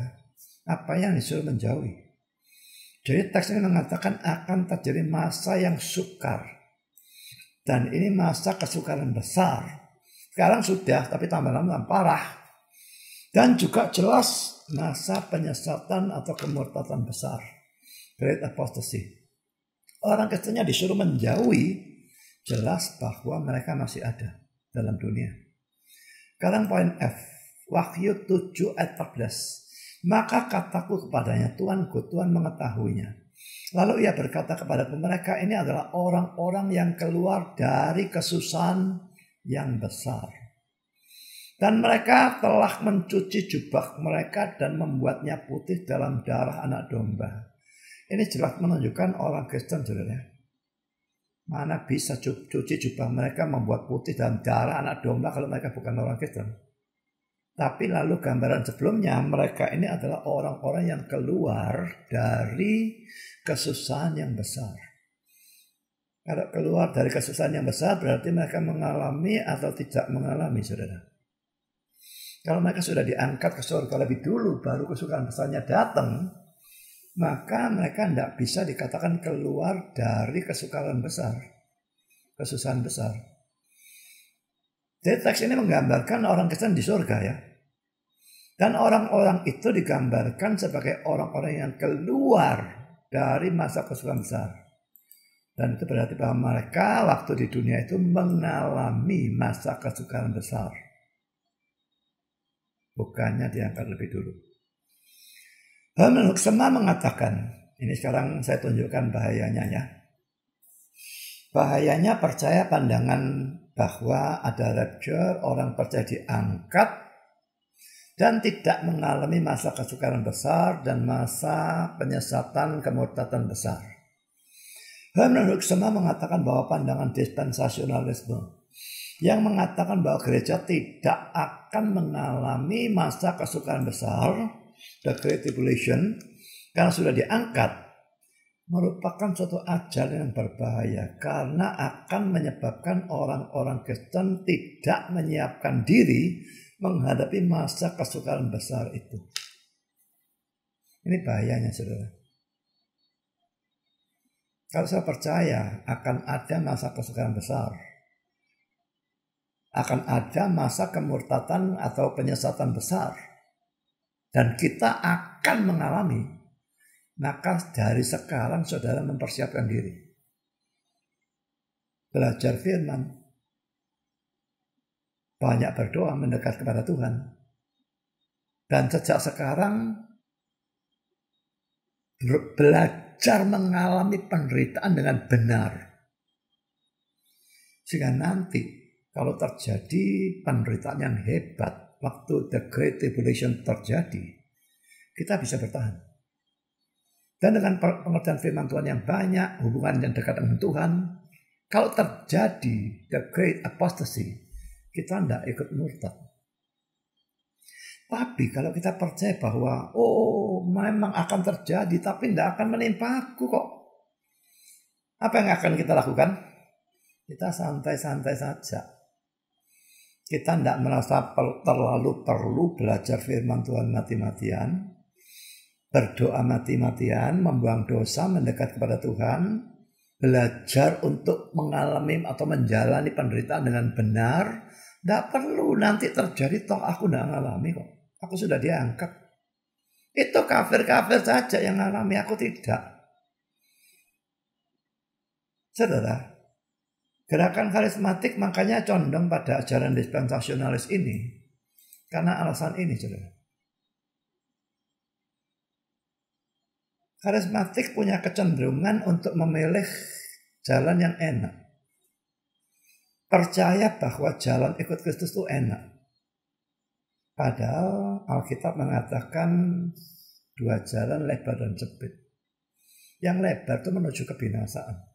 apa yang disuruh menjauhi? Jadi teks ini mengatakan akan terjadi masa yang sukar. Dan ini masa kesukaran besar. Sekarang sudah, tapi tambah lama parah. Dan juga jelas masa penyesatan atau kemurtadan besar. Great apostasy. Orang Kristennya disuruh menjauhi, jelas bahwa mereka masih ada dalam dunia. Sekarang poin F. Wahyu 7 ayat 14. Maka kataku kepadanya, Tuanku, Tuhan mengetahuinya. Lalu ia berkata kepada mereka, ini adalah orang-orang yang keluar dari kesusahan yang besar. Dan mereka telah mencuci jubah mereka dan membuatnya putih dalam darah anak domba. Ini jelas menunjukkan orang Kristen, saudara. Mana bisa cuci jubah mereka membuat putih dalam darah anak domba kalau mereka bukan orang Kristen. Tapi lalu gambaran sebelumnya, mereka ini adalah orang-orang yang keluar dari kesusahan yang besar. Kalau keluar dari kesusahan yang besar berarti mereka mengalami atau tidak mengalami, saudara. Kalau mereka sudah diangkat ke surga lebih dulu, baru kesukaran besarnya datang, maka mereka tidak bisa dikatakan keluar dari kesukaran besar, kesusahan besar. Jadi teks ini menggambarkan orang Kristen di surga ya. Dan orang-orang itu digambarkan sebagai orang-orang yang keluar dari masa kesukaran besar. Dan itu berarti bahwa mereka waktu di dunia itu mengalami masa kesukaran besar. bukannya diangkat lebih dulu. Herman Hoeksema mengatakan, ini sekarang saya tunjukkan bahayanya ya. Bahayanya percaya pandangan bahwa ada rapture, orang percaya diangkat, dan tidak mengalami masa kesukaran besar dan masa penyesatan kemurtatan besar. Herman Hoeksema mengatakan bahwa pandangan dispensasionalisme yang mengatakan bahwa gereja tidak akan mengalami masa kesukaran besar, the Great Tribulation, karena sudah diangkat, merupakan suatu ajaran yang berbahaya karena akan menyebabkan orang-orang Kristen tidak menyiapkan diri menghadapi masa kesukaran besar itu. Ini bahayanya, saudara. Kalau saya percaya akan ada masa kesukaran besar, akan ada masa kemurtatan atau penyesatan besar, dan kita akan mengalami, maka dari sekarang saudara mempersiapkan diri. Belajar firman, banyak berdoa mendekat kepada Tuhan, dan sejak sekarang belajar mengalami penderitaan dengan benar, sehingga nanti kalau terjadi penderitaan yang hebat, waktu the Great Tribulation terjadi, kita bisa bertahan. Dan dengan pengertian firman Tuhan yang banyak, hubungan yang dekat dengan Tuhan, kalau terjadi the Great Apostasy, kita tidak ikut murtad. Tapi kalau kita percaya bahwa, memang akan terjadi, tapi tidak akan menimpa aku kok. Apa yang akan kita lakukan? Kita santai-santai saja. Kita tidak merasa terlalu perlu belajar firman Tuhan mati-matian, berdoa mati-matian, membuang dosa, mendekat kepada Tuhan, belajar untuk mengalami atau menjalani penderitaan dengan benar. Tidak perlu nanti terjadi, toh aku tidak mengalami kok. Aku sudah diangkat. Itu kafir-kafir saja yang mengalami, aku tidak. Saudara, gerakan karismatik makanya condong pada ajaran dispensasionalis ini. Karena alasan ini, saudara. Karismatik punya kecenderungan untuk memilih jalan yang enak. Percaya bahwa jalan ikut Kristus itu enak. Padahal Alkitab mengatakan dua jalan, lebar dan sempit. Yang lebar itu menuju kebinasaan.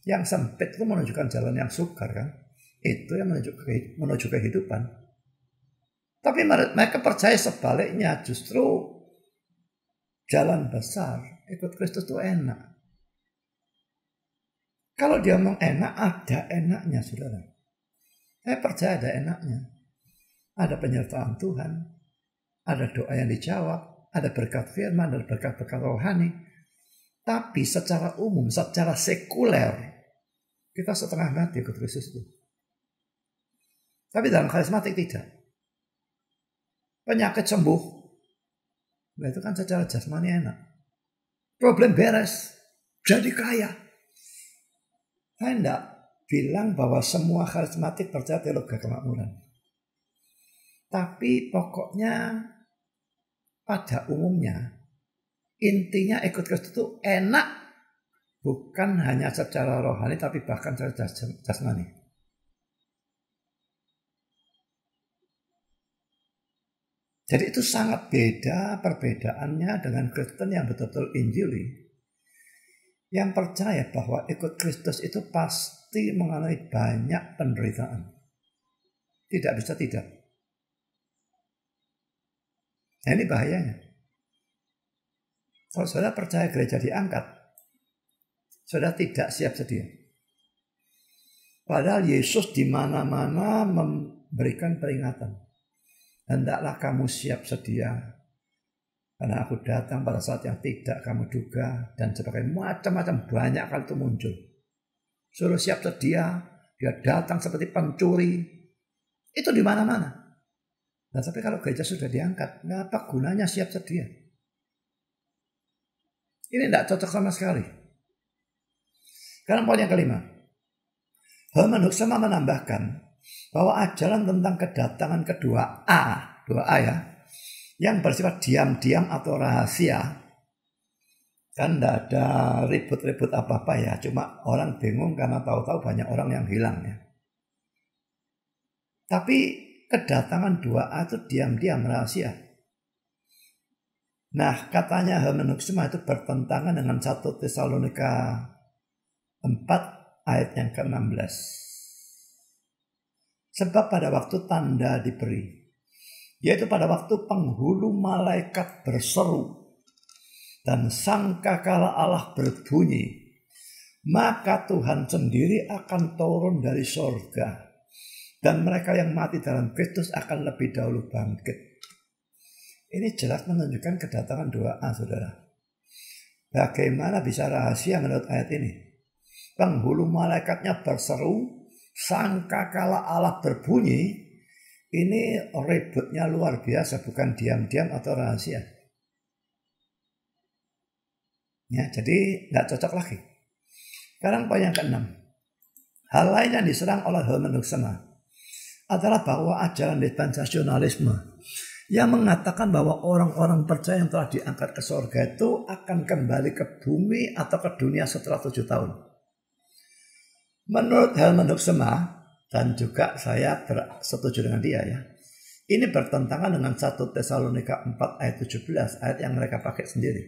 Yang sempit itu menunjukkan jalan yang sukar kan. Itu yang menuju kehidupan. Tapi mereka percaya sebaliknya, justru jalan besar ikut Kristus itu enak. Kalau dia ngomong enak, ada enaknya, saudara. Saya percaya ada enaknya. Ada penyertaan Tuhan, ada doa yang dijawab, ada berkat firman, ada berkat-berkat rohani. Tapi secara umum, secara sekuler, kita setengah mati ikut Kristus itu. Tapi dalam karismatik tidak. Penyakit sembuh, nah itu kan secara jasmani enak. Problem beres, jadi kaya. Saya tidak bilang bahwa semua karismatik percaya teologi kemakmuran. Tapi pokoknya pada umumnya intinya ikut Kristus itu enak. Bukan hanya secara rohani tapi bahkan secara jasmani. Jadi itu sangat beda perbedaannya dengan Kristen yang betul-betul Injili. Yang percaya bahwa ikut Kristus itu pasti mengalami banyak penderitaan. Tidak bisa tidak. Nah ini bahayanya. Kalau saudara percaya gereja diangkat, saudara tidak siap sedia. Padahal Yesus di mana-mana memberikan peringatan. Hendaklah kamu siap sedia. Karena aku datang pada saat yang tidak kamu duga. Dan sebagainya macam-macam banyak kali itu muncul. Suruh siap sedia. Dia datang seperti pencuri. Itu di mana-mana. Nah, tapi kalau gereja sudah diangkat, apa gunanya siap sedia? Ini tidak cocok sama sekali. Sekarang poin yang kelima. Herman Hoeksema menambahkan bahwa ajaran tentang kedatangan kedua 2A ya, yang bersifat diam-diam atau rahasia. Kan tidak ada ribut-ribut apa-apa ya, cuma orang bingung karena tahu-tahu banyak orang yang hilang ya. Tapi kedatangan 2A itu diam-diam rahasia. Nah, katanya hermeneutisma itu bertentangan dengan 1 Tesalonika 4 ayat yang ke-16. Sebab pada waktu tanda diberi, yaitu pada waktu penghulu malaikat berseru dan sangkakala Allah berbunyi, maka Tuhan sendiri akan turun dari sorga, dan mereka yang mati dalam Kristus akan lebih dahulu bangkit. Ini jelas menunjukkan kedatangan 2A, saudara. Bagaimana bisa rahasia menurut ayat ini? Penghulu malaikatnya berseru, sangkakala Allah berbunyi. Ini ributnya luar biasa, bukan diam-diam atau rahasia. Ya, jadi nggak cocok lagi. Sekarang poin yang ke-6. Hal lain yang diserang oleh hermeneutisma adalah bahwa ajaran dispensasionalisme yang mengatakan bahwa orang-orang percaya yang telah diangkat ke surga itu akan kembali ke bumi atau ke dunia setelah 7 tahun. Menurut hermeneutisma, dan juga saya setuju dengan dia ya, ini bertentangan dengan 1 Tesalonika 4 ayat 17, ayat yang mereka pakai sendiri.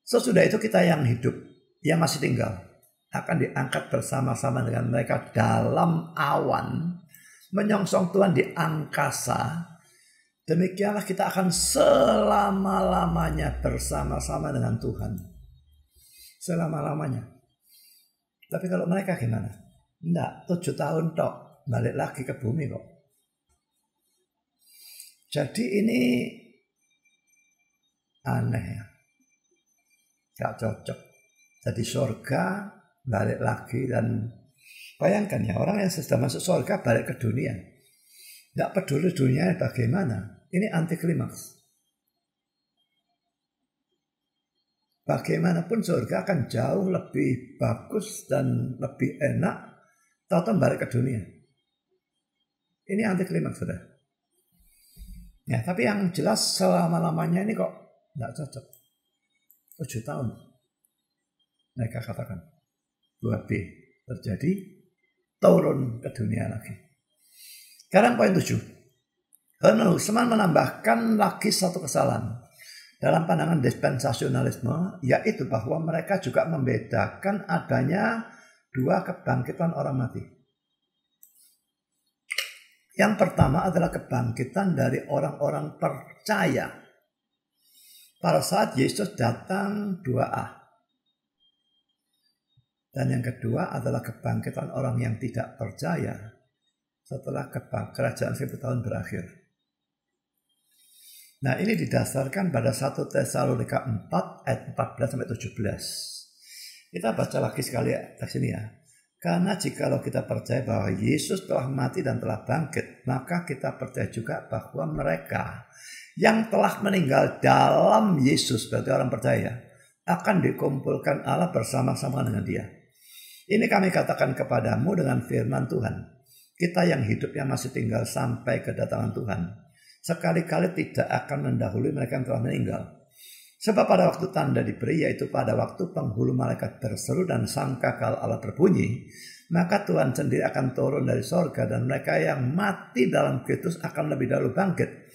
Sesudah itu kita yang hidup, yang masih tinggal, akan diangkat bersama-sama dengan mereka dalam awan, menyongsong Tuhan di angkasa. Demikianlah kita akan selama-lamanya bersama-sama dengan Tuhan. Selama-lamanya. Tapi kalau mereka gimana? Enggak, 7 tahun tok, balik lagi ke bumi kok. Jadi ini aneh ya. Gak cocok. Jadi surga, balik lagi, dan bayangkan ya, orang yang sudah masuk surga balik ke dunia. Tidak peduli dunia bagaimana. Ini anti klimaks. Bagaimanapun surga akan jauh lebih bagus dan lebih enak. Tahu-tahu balik ke dunia. Ini anti klimaks sudah. Ya, tapi yang jelas selama-lamanya ini kok tidak cocok. 7 tahun. Mereka katakan 2B terjadi, turun ke dunia lagi. Sekarang poin 7. Hermeneutisma menambahkan lagi satu kesalahan dalam pandangan dispensasionalisme, yaitu bahwa mereka juga membedakan adanya 2 kebangkitan orang mati. Yang pertama adalah kebangkitan dari orang-orang percaya pada saat Yesus datang 2A. Dan yang kedua adalah kebangkitan orang yang tidak percaya setelah kerajaan 1000 tahun berakhir. Nah, ini didasarkan pada 1 Tesalonika 4 ayat 14-17. Kita baca lagi sekali teks ini ya. Karena jikalau kita percaya bahwa Yesus telah mati dan telah bangkit, maka kita percaya juga bahwa mereka yang telah meninggal dalam Yesus, berarti orang percaya, akan dikumpulkan Allah bersama-sama dengan Dia. Ini kami katakan kepadamu dengan firman Tuhan. Kita yang hidup yang masih tinggal sampai kedatangan Tuhan, sekali-kali tidak akan mendahului mereka yang telah meninggal. Sebab pada waktu tanda diberi, yaitu pada waktu penghulu malaikat berseru dan sangkakala Allah berbunyi, maka Tuhan sendiri akan turun dari sorga, dan mereka yang mati dalam Kristus akan lebih dahulu bangkit.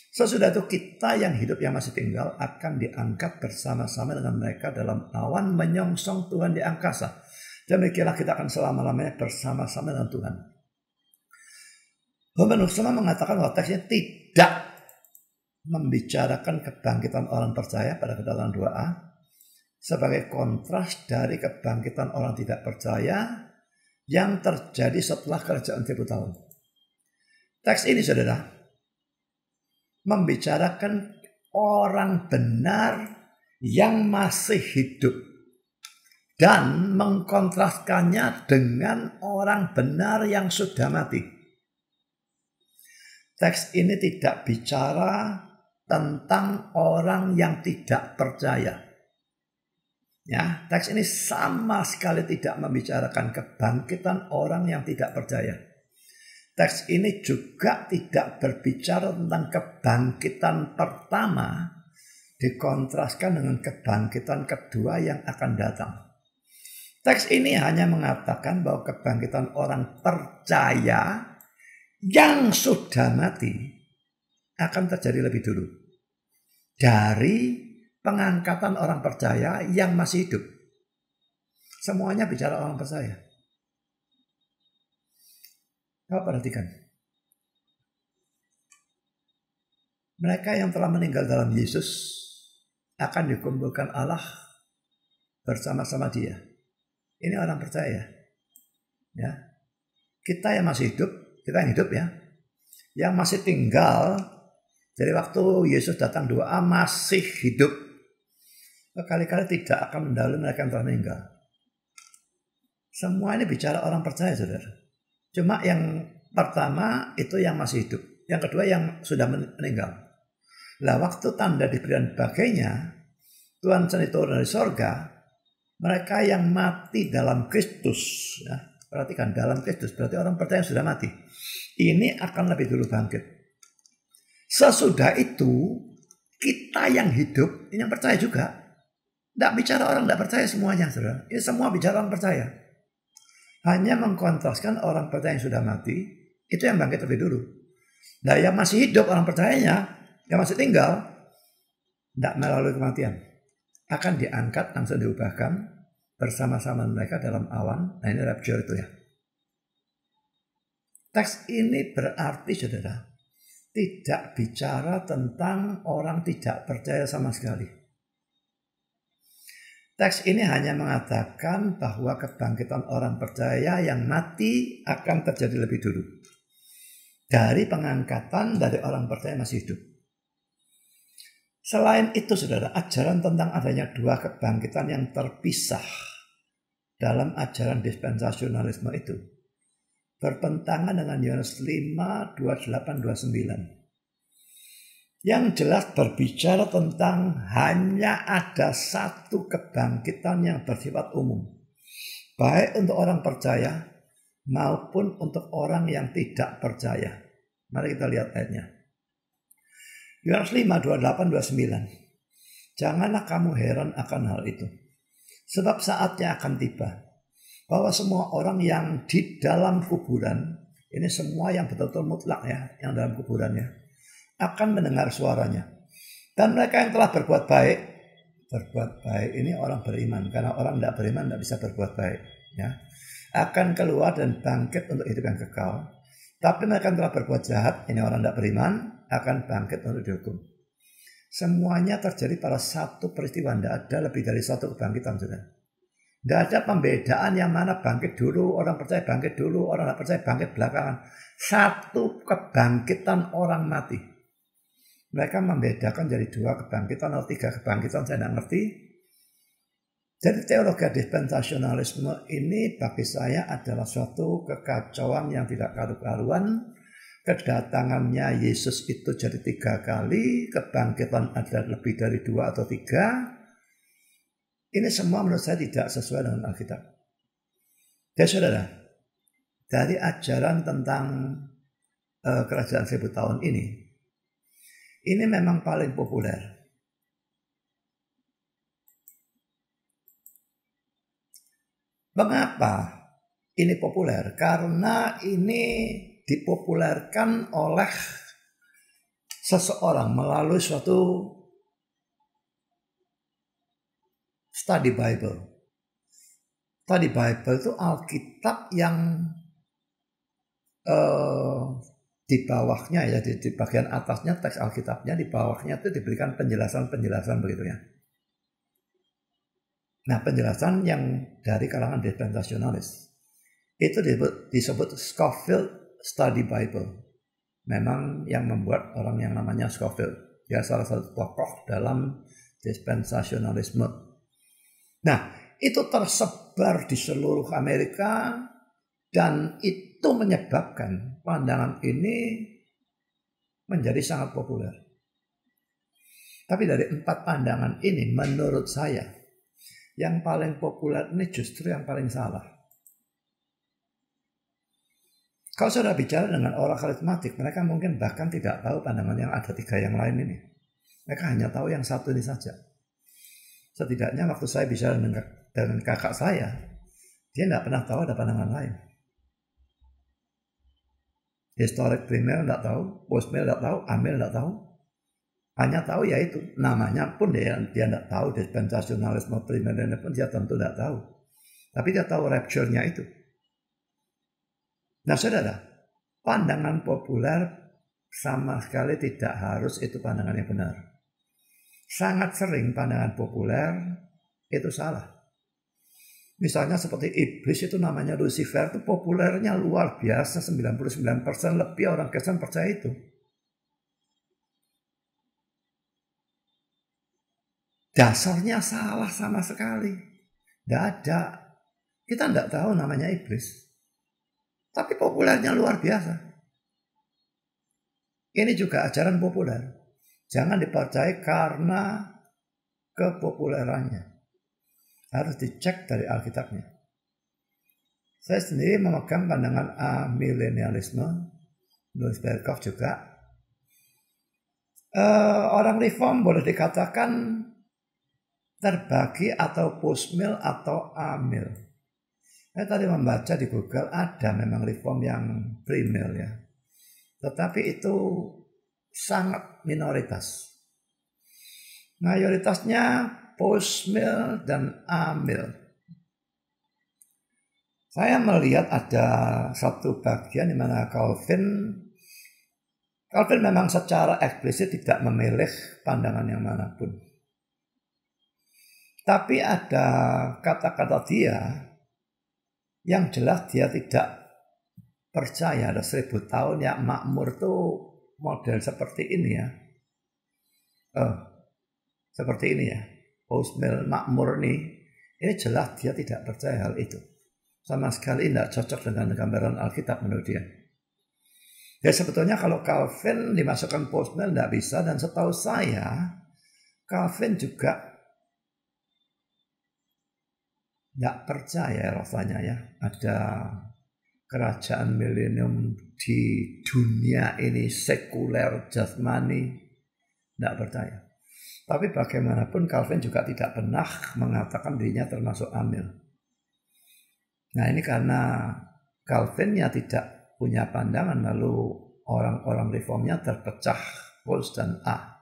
Sesudah itu kita yang hidup yang masih tinggal akan diangkat bersama-sama dengan mereka dalam awan, menyongsong Tuhan di angkasa. Demikianlah kita akan selama-lamanya bersama-sama dengan Tuhan. Hermeneutisma mengatakan bahwa teksnya tidak membicarakan kebangkitan orang percaya pada kedatangan 2A sebagai kontras dari kebangkitan orang tidak percaya yang terjadi setelah kerajaan 1000 tahun. Teks ini, saudara, membicarakan orang benar yang masih hidup dan mengkontraskannya dengan orang benar yang sudah mati. Teks ini tidak bicara tentang orang yang tidak percaya. Ya, teks ini sama sekali tidak membicarakan kebangkitan orang yang tidak percaya. teks ini juga tidak berbicara tentang kebangkitan pertama dikontraskan dengan kebangkitan kedua yang akan datang. Teks ini hanya mengatakan bahwa kebangkitan orang percaya yang sudah mati akan terjadi lebih dulu dari pengangkatan orang percaya yang masih hidup. Semuanya bicara orang percaya. Coba perhatikan. Mereka yang telah meninggal dalam Yesus akan dikumpulkan Allah bersama-sama Dia. Ini orang percaya. Ya. Kita yang masih hidup, kita yang hidup ya. Yang masih tinggal dari waktu Yesus datang doa masih hidup. Kali-kali tidak akan mendahului mereka yang telah meninggal. Semua ini bicara orang percaya, saudara. Cuma yang pertama itu yang masih hidup. Yang kedua yang sudah meninggal. Lah waktu tanda diberi dan sebagainya, Tuhan sendiri turun dari sorga. Mereka yang mati dalam Kristus. Ya, perhatikan, dalam Kristus. Berarti orang percaya yang sudah mati. Ini akan lebih dulu bangkit. Sesudah itu, kita yang hidup, ini yang percaya juga. Tidak bicara orang tidak percaya semuanya, saudara. Ini semua bicara orang percaya. Hanya mengkontraskan orang percaya yang sudah mati, itu yang bangkit lebih dulu. Nah yang masih hidup orang percayanya, yang masih tinggal, tidak melalui kematian. Akan diangkat, langsung diubahkan bersama-sama mereka dalam awan. Nah ini rapture itu ya. Teks ini berarti, saudara, tidak bicara tentang orang tidak percaya sama sekali. Teks ini hanya mengatakan bahwa kebangkitan orang percaya yang mati akan terjadi lebih dulu dari pengangkatan dari orang percaya masih hidup. Selain itu, saudara, ajaran tentang adanya dua kebangkitan yang terpisah dalam ajaran dispensasionalisme itu bertentangan dengan Yohanes 5, 28, 29. Yang jelas berbicara tentang hanya ada satu kebangkitan yang bersifat umum. Baik untuk orang percaya maupun untuk orang yang tidak percaya. Mari kita lihat ayatnya. Yohanes 5, 28, 29. Janganlah kamu heran akan hal itu. Sebab saatnya akan tiba bahwa semua orang yang di dalam kuburan, ini semua yang betul-betul mutlak ya, yang dalam kuburannya, akan mendengar suaranya. Dan mereka yang telah berbuat baik ini orang beriman. Karena orang tidak beriman tidak bisa berbuat baik. Ya, akan keluar dan bangkit untuk hidup yang kekal. Tapi mereka yang telah berbuat jahat, ini orang tidak beriman, akan bangkit untuk dihukum. Semuanya terjadi pada satu peristiwa. Tidak ada lebih dari satu kebangkitan. Tidak ada pembedaan yang mana bangkit dulu, orang percaya bangkit dulu, orang tidak percaya bangkit belakangan. Satu kebangkitan orang mati. Mereka membedakan jadi dua kebangkitan atau tiga kebangkitan, saya tidak ngerti. Jadi teologi dispensasionalisme ini bagi saya adalah suatu kekacauan yang tidak karu-karuan. Kedatangannya Yesus itu jadi 3 kali, kebangkitan ada lebih dari 2 atau 3. Ini semua menurut saya tidak sesuai dengan Alkitab. Jadi saudara, dari ajaran tentang kerajaan 1000 tahun ini memang paling populer. Mengapa ini populer? Karena ini dipopulerkan oleh seseorang melalui suatu study Bible. Study Bible itu Alkitab yang di bawahnya ya, di bagian atasnya teks Alkitabnya, di bawahnya itu diberikan penjelasan-penjelasan begitu ya. Nah, penjelasan yang dari kalangan dispensasionalis itu disebut Scofield Study Bible. Memang yang membuat orang yang namanya Scofield, ya salah satu tokoh dalam dispensasionalisme. Nah, itu tersebar di seluruh Amerika dan itu menyebabkan pandangan ini menjadi sangat populer. Tapi dari 4 pandangan ini menurut saya yang paling populer ini justru yang paling salah. Kalau sudah bicara dengan orang karismatik, mereka mungkin bahkan tidak tahu pandangan yang ada 3 yang lain ini. Mereka hanya tahu yang satu ini saja. Setidaknya waktu saya bicara dengan kakak saya, dia tidak pernah tahu ada pandangan lain. Historic primer tidak tahu, postmill tidak tahu, amil tidak tahu. Hanya tahu yaitu namanya pun dia tidak tahu, dispensasionalisme primer pun dia tentu tidak tahu. Tapi dia tahu rapture-nya itu. Nah saudara, pandangan populer sama sekali tidak harus itu pandangan yang benar. Sangat sering pandangan populer itu salah. Misalnya seperti iblis itu namanya Lucifer, itu populernya luar biasa, 99% lebih orang Kristen percaya itu. Dasarnya salah sama sekali. Tidak ada. Kita tidak tahu namanya iblis. Tapi populernya luar biasa. Ini juga ajaran populer. Jangan dipercaya karena kepopulerannya. Harus dicek dari Alkitabnya. Saya sendiri memegang pandangan amilenialisme. Louis Berkhoff juga. Orang reform boleh dikatakan terbagi atau postmill atau amil. Saya tadi membaca di Google ada memang reform yang premill ya. Tetapi itu sangat minoritas. Mayoritasnya postmill dan amil. Saya melihat ada satu bagian di mana Calvin memang secara eksplisit tidak memilih pandangan yang manapun. Tapi ada kata-kata dia yang jelas dia tidak percaya ada 1000 tahun ya makmur tuh model seperti ini ya. Seperti ini ya. Postmill makmur ini jelas dia tidak percaya hal itu. Sama sekali tidak cocok dengan gambaran Alkitab menurut dia. Ya sebetulnya kalau Calvin dimasukkan postmill tidak bisa, dan setahu saya Calvin juga tidak percaya rasanya ya ada kerajaan milenium di dunia ini sekuler jasmani, tidak percaya. Tapi bagaimanapun Calvin juga tidak pernah mengatakan dirinya termasuk amil. Nah ini karena Calvinnya tidak punya pandangan, lalu orang-orang reformnya terpecah post dan A.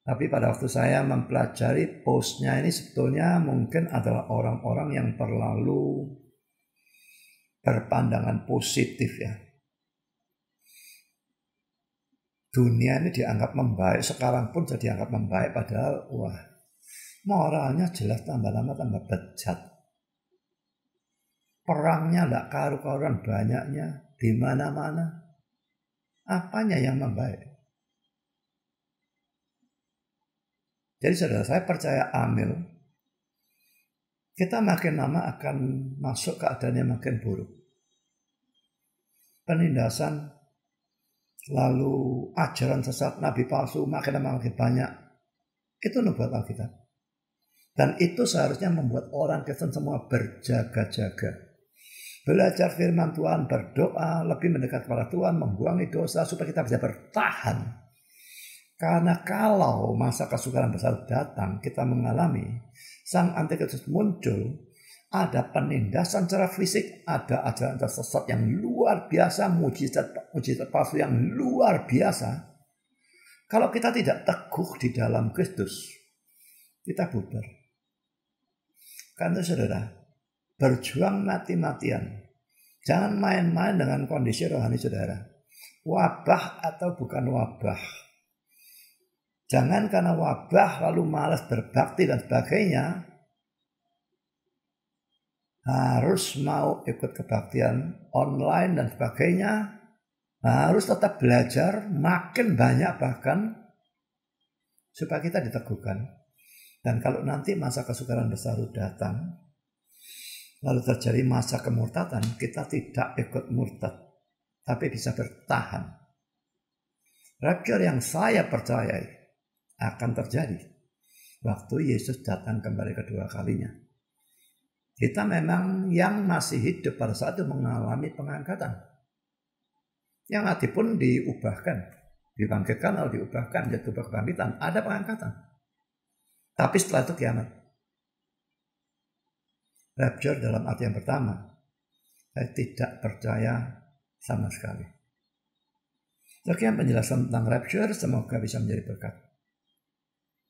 Tapi pada waktu saya mempelajari postnya ini sebetulnya mungkin adalah orang-orang yang terlalu berpandangan positif ya. Dunia ini dianggap membaik, sekarang pun jadi dianggap membaik, padahal wah moralnya jelas tambah lama tambah bejat. Perangnya tidak karu-karuan banyaknya di mana-mana. Apanya yang membaik? Jadi saudara, saya percaya amil. Kita makin lama akan masuk keadaan yang makin buruk. Penindasan, lalu ajaran sesat, nabi palsu makin lama makin banyak. Itu nubuat Alkitab. Dan itu seharusnya membuat orang Kristen semua berjaga-jaga. Belajar firman Tuhan, berdoa, lebih mendekat kepada Tuhan, membuangi dosa supaya kita bisa bertahan. Karena kalau masa kesukaran besar datang, kita mengalami sang antikristus muncul, ada penindasan secara fisik, ada ajaran sesat yang luar biasa, mujizat palsu yang luar biasa. Kalau kita tidak teguh di dalam Kristus, kita bubar. Karena saudara, berjuang mati-matian. Jangan main-main dengan kondisi rohani saudara. Wabah atau bukan wabah. Jangan karena wabah lalu malas berbakti dan sebagainya. Harus mau ikut kebaktian online dan sebagainya. Harus tetap belajar makin banyak bahkan. Supaya kita diteguhkan. Dan kalau nanti masa kesukaran besar datang. Lalu terjadi masa kemurtadan. Kita tidak ikut murtad. Tapi bisa bertahan. Rapture yang saya percayai akan terjadi waktu Yesus datang kembali kedua kalinya. Kita memang yang masih hidup pada saat itu mengalami pengangkatan. Yang mati pun diubahkan, dibangkitkan atau diubahkan, jadi kebangkitan, ada pengangkatan. Tapi setelah itu kiamat. Rapture dalam arti yang pertama, saya tidak percaya sama sekali. Sekian penjelasan tentang rapture, semoga bisa menjadi berkat.